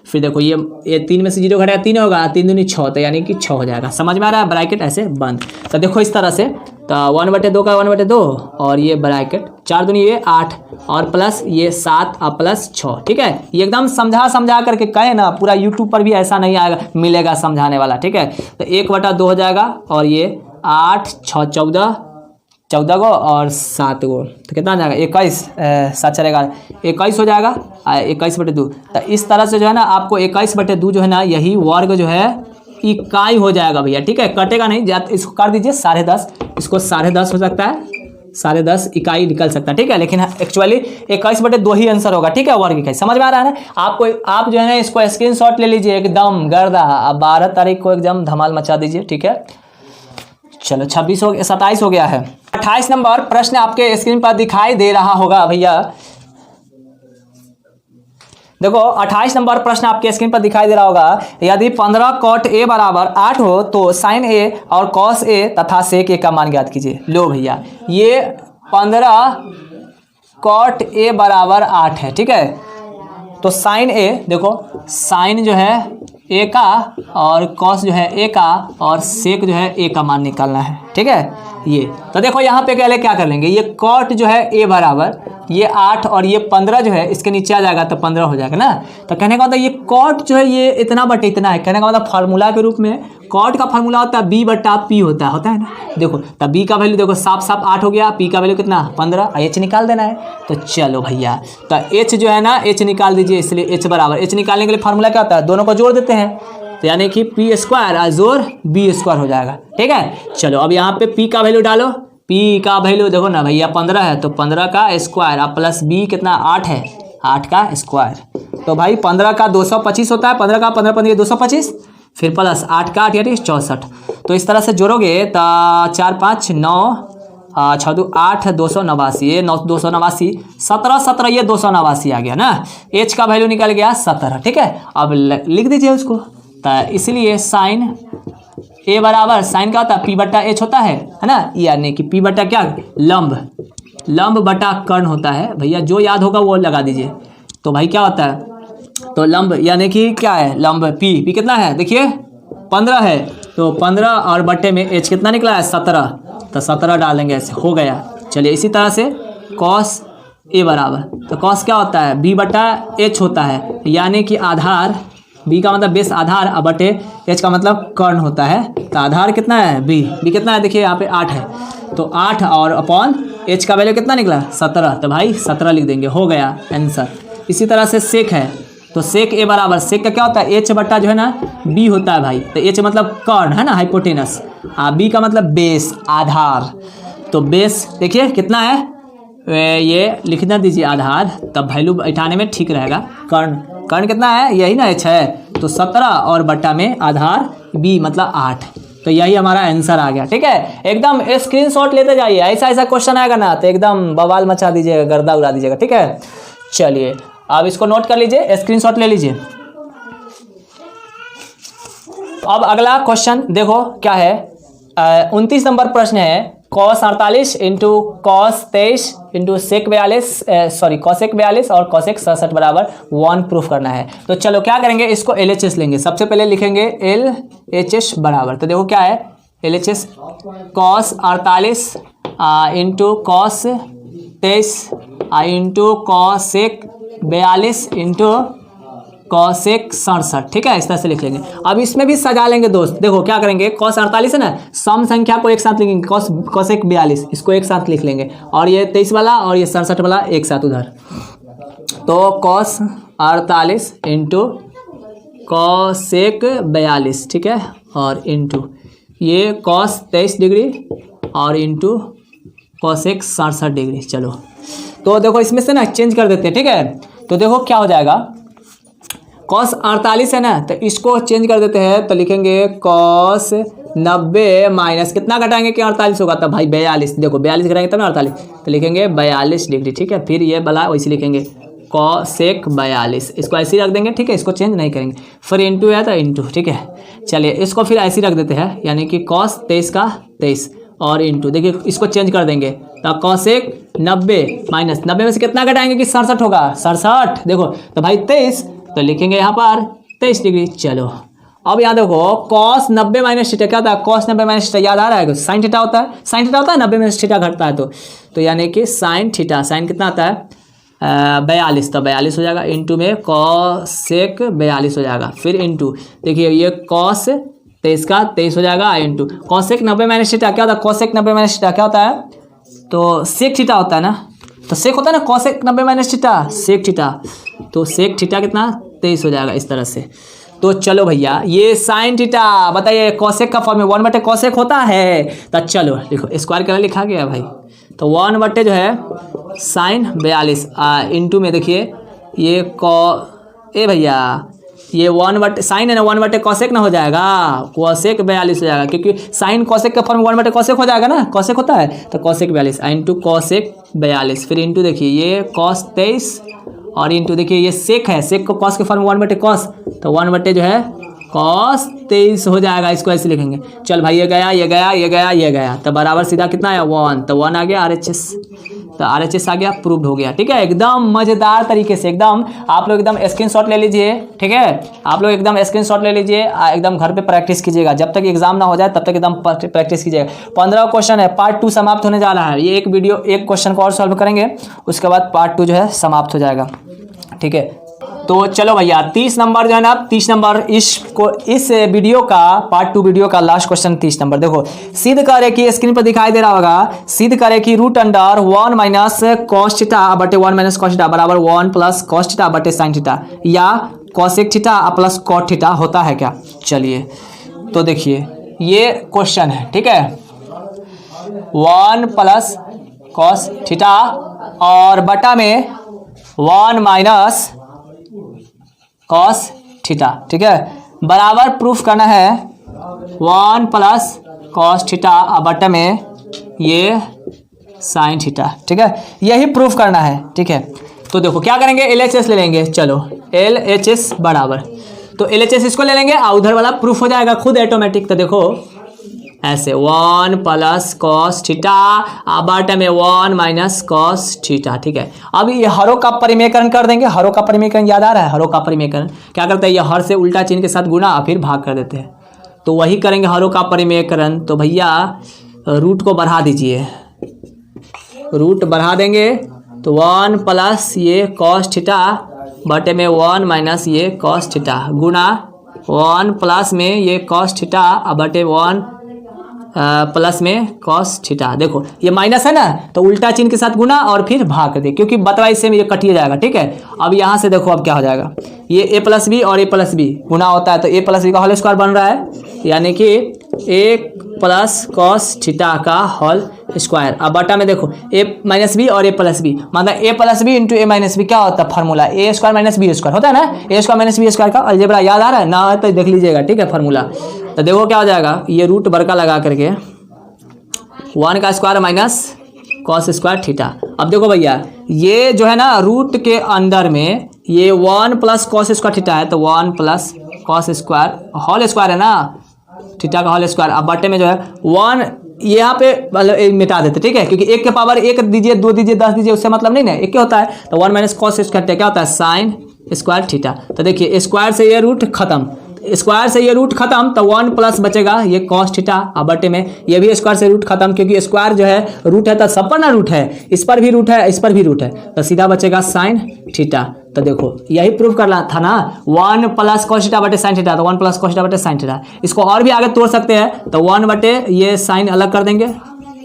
फिर देखो ये 3 में से 0 घटाया 3 होगा, 3 दूनी 6, तो यानी कि 6 हो जाएगा। समझ में आ रहा है, ब्रैकेट ऐसे बंद। तो देखो इस तरह से, तो 1/2 का 1/2, और ये ब्रैकेट 4 दूनी ये 8, और प्लस ये 7 और प्लस 6। ठीक है, ये एकदम समझा करके कहे ना, पूरा यूट्यूब पर भी ऐसा नहीं आएगा, मिलेगा समझाने वाला। ठीक है, तो 1/2 हो जाएगा, और ये 8 6 14 गो और 7 गो, तो कितना आ जाएगा 21, 7 4 11 21 हो जाएगा, 21/2। तो इस तरह से जो है ना आपको 21/2 जो है ना, यही वर्ग जो है इकाई हो जाएगा भैया। ठीक है, कटेगा नहीं, इसको कर दीजिए 10.5, इसको 10.5 हो सकता है, 10.5 इकाई निकल सकता है, ठीक है। लेकिन एक्चुअली 21/2 ही आंसर होगा, ठीक है, वर्ग इकाई। समझ में आ रहा है ना आपको? आप जो है ना इसको स्क्रीनशॉट ले लीजिए एकदम गर्दा। अब 12 तारीख को एकदम धमाल मचा दीजिए, ठीक है। चलो 27 हो गया है। 28 नंबर प्रश्न आपके स्क्रीन पर दिखाई दे रहा होगा भैया। देखो 28 नंबर प्रश्न आपके स्क्रीन पर दिखाई दे रहा होगा। यदि 15 cot a बराबर 8 हो तो sin a और cos a तथा sec a का मान ज्ञात कीजिए। लो भैया, ये 15 cot a बराबर 8 है, ठीक है। तो sin a, देखो sin जो है a का और cos जो है a का और sec जो है a का मान निकालना है, ठीक है। ये तो देखो यहाँ पे पहले क्या कर लेंगे, ये cot जो है a बराबर ये 8 और ये 15 जो है इसके नीचे आ जाएगा तो 15 हो जाएगा ना। तो कहने का मतलब ये cot जो है ये इतना बटे इतना है। कहने का मतलब फार्मूला के रूप में cot का फार्मूला होता है b बटा p होता है ना। देखो तब b का वैल्यू देखो साफ 8 हो गया, p का वैल्यू कितना 15, h निकाल देना है। तो चलो भैया, तो h जो है ना h निकाल दीजिए, इसलिए h बराबर, h निकालने के लिए फार्मूला क्या होता है, दोनों को जोड़ देते हैं। तो यानी कि p स्क्वायर जोड़ b स्क्वायर हो जाएगा, ठीक है। चलो अब यहाँ पे p का वैल्यू डालो, p का वैल्यू देखो ना भैया 15 है तो 15 का स्क्वायर अब प्लस b कितना 8 है, 8 का स्क्वायर। तो भाई 15 का 225 होता है, 15 का 15 15 225, फिर प्लस 8 का 8 यानी 64। तो इस तरह से जोड़ोगे तो 4 5 9 6 2 8 289, ये 289, 17 17 ये 289 आ गया ना। h का वैल्यू निकल गया 17, ठीक है। अब लिख दीजिए उसको। तो इसलिए साइन a बराबर साइन का होता है p बटा h होता है ना, यानी कि p बटा क्या, लंब बटा कर्ण होता है भैया। जो याद होगा वो लगा दीजिए। तो भाई क्या होता है, तो लंब यानी कि क्या है, लंब p कितना है, देखिए 15 है तो 15 और बटे में h कितना निकला है 17, तो 17 डालेंगे, ऐसे हो गया। चलिए इसी तरह से cos a बराबर, तो cos क्या होता है b बटा h होता है, यानी कि आधार, b का मतलब बेस आधार, अब बटे h का मतलब कर्ण होता है। तो आधार कितना है b कितना है, देखिए यहाँ पे 8 है तो 8 और अपॉन h का वैल्यू कितना निकला 17, तो भाई 17 लिख देंगे, हो गया आंसर। इसी तरह से सेक है, तो सेक a बराबर, सेक का क्या होता है h बटा जो है ना b होता है भाई। तो h मतलब कर्ण है ना, हाइपोटेनस, b का मतलब बेस आधार। तो बेस देखिए कितना है, ये लिखना दीजिए आधार, तब वैल्यू बैठाने में ठीक रहेगा। कर्ण कितना है, यही ना h है, तो 17 और बट्टा में आधार b मतलब 8। तो यही हमारा आंसर आ गया, ठीक है। एकदम स्क्रीनशॉट लेते जाइए, ऐसा क्वेश्चन आएगा ना तो एकदम बवाल मचा दीजिएगा, गर्दा उड़ा दीजिएगा, ठीक है। चलिए अब इसको नोट कर लीजिए, स्क्रीनशॉट ले लीजिए। अब अगला क्वेश्चन देखो क्या है, 29 नंबर प्रश्न है। cos 48 into cos 23 into sec 42 और cosec 67 बराबर 1 प्रूफ करना है। तो चलो क्या करेंगे, इसको LHS लेंगे। सबसे पहले लिखेंगे LHS बराबर, तो देखो क्या है LHS, cos 48 into cos 23 into cosec 42 into cosec 67, ठीक है। इस तरह से लिख लेंगे। अब इसमें भी सजा लेंगे दोस्त, देखो क्या करेंगे, cos 48 है ना, सम संख्या को एक साथ लिखेंगे, cosec 42 इसको एक साथ लिख लेंगे, और ये 23 वाला और ये 67 वाला एक साथ उधर। तो cos 48 इंटू cosec 42, ठीक है, और इंटू ये cos 23 डिग्री और इंटू cosec 67 डिग्री। चलो तो देखो इसमें से ना चेंज कर देते हैं, ठीक है। तो देखो क्या हो जाएगा, cos 48 है ना, तो इसको चेंज कर देते हैं, तो लिखेंगे cos 90 माइनस कितना घटाएंगे कि 48 होगा, तब भाई 42, देखो 42 घटाएंगे तब ना 48, तो लिखेंगे 42 डिग्री, ठीक है। फिर ये वाला वैसे लिखेंगे cosec 42, इसको ऐसे ही रख देंगे, ठीक है, इसको चेंज नहीं करेंगे। फिर इंटू है तो इंटू, ठीक है। चलिए इसको फिर ऐसे ही रख देते हैं, यानी कि cos 23 का 23 और इंटू, देखिए इसको चेंज कर देंगे, तो cosec 90 माइनस 90 में से कितना घटाएंगे कि 67 होगा, 67, देखो तो भाई 23, तो लिखेंगे यहाँ पर 23 डिग्री। चलो अब यहाँ देखो cos 90 माइनस थीटा क्या होता है, cos 90 माइनस थीटा याद आ रहा है, साइन थीटा होता है, साइन थीटा होता है 90 माइनस थीटा घटता है, तो यानी कि साइन थीटा, साइन कितना आता है 42, तो 42 हो जाएगा, इंटू में cosec 42 हो जाएगा, फिर इंटू देखिए ये cos 23 का 23 हो जाएगा, इंटू cosec 90 माइनस थीटा क्या होता है, cosec 90 माइनस थीटा क्या होता है, तो sec थीटा होता है ना, तो सेक होता है ना cosec 90 minus theta, sec theta, तो सेक थीटा कितना 23 हो जाएगा इस तरह से। तो चलो भैया ये साइन थीटा बताइए कॉसेक का फॉर्म में 1/cos कॉसेक होता है। तो चलो देखो स्क्वायर क्या लिखा गया भाई, तो 1/, जो है साइन 42 इंटू में देखिए ये भैया ये 1/, साइन है ना 1/, कॉसेक ना हो जाएगा, कॉसेक 42 हो जाएगा, क्योंकि साइन कॉसेक का फॉर्म 1/, कॉसेक हो जाएगा ना, कॉसेक होता है तो कॉसेक 42 इंटू कॉसेक 42, फिर इंटू देखिए ये cos 23 और इंटू देखिए ये सेक है, सेक को कॉस के फॉर्म 1/, cos, तो 1/, जो है cos 23 हो जाएगा, इसको ऐसे लिखेंगे। चल भाई ये गया ये गया ये गया ये गया, तो बराबर सीधा कितना आया 1, तो 1 आ गया RHS, तो RHS आ गया, प्रूव्ड हो गया। ठीक है, एकदम मज़ेदार तरीके से, एकदम आप लोग एकदम स्क्रीनशॉट ले लीजिए। ठीक है, आप लोग एकदम स्क्रीनशॉट ले लीजिए, एकदम घर पे प्रैक्टिस कीजिएगा, जब तक एग्जाम ना हो जाए तब तक एकदम प्रैक्टिस कीजिएगा। 15 क्वेश्चन है, पार्ट 2 समाप्त होने जा रहा है, ये एक वीडियो एक क्वेश्चन को और सॉल्व करेंगे, उसके बाद पार्ट 2 जो है समाप्त हो जाएगा। ठीक है, तो चलो भैया 30 नंबर जो है ना, 30 नंबर इस वीडियो का पार्ट 2 वीडियो का लास्ट क्वेश्चन 30 नंबर। देखो सिद्ध करे कि स्क्रीन पर दिखाई दे रहा होगा, सिद्ध करे कि √1 माइनस cos थीटा बटे 1 माइनस cos थीटा बराबर 1 प्लस cos थीटा बटे sin थीटा या cosec theta plus cot theta होता है क्या। चलिए तो देखिए ये क्वेश्चन है। ठीक है, 1 प्लस cos थीटा और बटा में 1 माइनस cos थीटा। ठीक है, बराबर प्रूफ करना है 1 प्लस cos थीटा बटे में ये sin थीटा। ठीक है, यही प्रूफ करना है। ठीक है, तो देखो क्या करेंगे, LHS ले लेंगे। चलो LHS बराबर, तो LHS इसको ले लेंगे और उधर वाला प्रूफ हो जाएगा खुद ऑटोमेटिक। तो देखो ऐसे 1 प्लस cos थीटा बटे में 1 माइनस cos थीटा। ठीक है, अब ये हरों का परिमेयकरण कर देंगे। हरों का परिमेयकरण याद आ रहा है, हरों का परिमेयकरण क्या करते हैं, ये हर से उल्टा चिन्ह के साथ गुना फिर भाग कर देते हैं, तो वही करेंगे हरों का परिमेयकरण। तो भैया रूट को बढ़ा दीजिए, रूट बढ़ा देंगे तो 1 प्लस ये cos थीटा बटे में 1 माइनस ये cos थीटा गुना 1 प्लस में ये cos थीटा बटे 1 प्लस में cos थीटा। देखो ये माइनस है ना, तो उल्टा चिन्ह के साथ गुना और फिर भाग कर दे, क्योंकि बतवाई से ये कटिए जाएगा। ठीक है, अब यहाँ से देखो अब क्या हो जाएगा, ये a प्लस बी और a प्लस बी गुना होता है, तो a प्लस बी का होल स्क्वायर बन रहा है, यानी कि 1 प्लस cos थीटा का होल स्क्वायर। अब बटा में देखो a माइनस बी और a प्लस बी, मतलब a plus b into a minus b क्या होता है formula, a square minus b square होता है ना, a square minus b square का अलजेब्रा याद आ रहा है ना, तो देख लीजिएगा। ठीक है, फार्मूला तो देखो क्या हो जाएगा, ये रूट बड़का लगा करके 1 का square minus cos square theta. अब देखो भैया ये जो है ना रूट के अंदर में ये 1 प्लस cos स्क्वायर थीटा है, तो 1 plus cos square whole square है ना, थीटा का होल स्क्वायर। अब बटे में जो है 1 यहाँ पे मतलब मिटा देते। ठीक है, क्योंकि 1 के पावर 1 दीजिए 2 दीजिए 10 दीजिए उससे मतलब नहीं ना, 1 क्या होता है, तो 1 माइनस cos स्क्वायर क्या होता है sin स्क्वायर थीटा। तो देखिए स्क्वायर से ये रूट खत्म, स्क्वायर से ये रूट खत्म, तो 1 प्लस बचेगा ये cos थीटा और बटे में ये भी स्क्वायर से रूट खत्म, क्योंकि स्क्वायर जो है रूट है तो सब पर ना रूट है, इस पर भी रूट है इस पर भी रूट है, तो सीधा बचेगा sin थीटा। तो देखो यही प्रूफ करना था ना, 1 प्लस cos थीटा बटे sin थीटा, तो 1 प्लस cos थीटा बटे sin थीटा। इसको और भी आगे तोड़ सकते हैं, तो 1 बटे ये sin अलग कर देंगे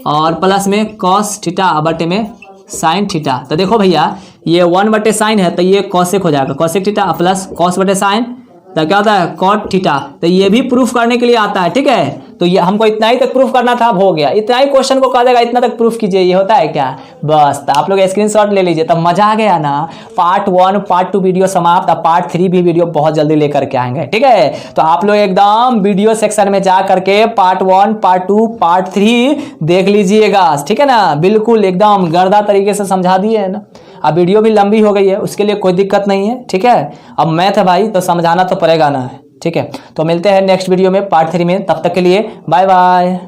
और प्लस में cos थीटा बटे में sin थीटा। तो देखो भैया ये 1 बटे sin है, तो ये cosec हो जाएगा, cosec थीटा प्लस cos बटे sin, तो क्या होता है cot थीटा। तो ये भी प्रूफ करने के लिए आता है। ठीक है, तो ये हमको इतना ही तक प्रूफ करना था, अब हो गया, इतना ही क्वेश्चन को कहा जाएगा इतना तक प्रूफ कीजिए, ये होता है क्या बस। तो आप लोग स्क्रीनशॉट ले लीजिए, तब मजा आ गया ना। पार्ट 1 पार्ट 2 वीडियो समाप्त, अब पार्ट 3 भी वीडियो बहुत जल्दी लेकर के आएंगे। ठीक है, तो आप लोग एकदम वीडियो सेक्शन में जा करके पार्ट 1 पार्ट 2 पार्ट 3 देख लीजिएगा। ठीक है ना, बिल्कुल एकदम गर्दा तरीके से समझा दिए है ना। अब वीडियो भी लंबी हो गई है, उसके लिए कोई दिक्कत नहीं है। ठीक है, अब मैथ है भाई तो समझाना तो पड़ेगा ना। ठीक है, तो मिलते हैं नेक्स्ट वीडियो में पार्ट 3 में, तब तक के लिए बाय बाय।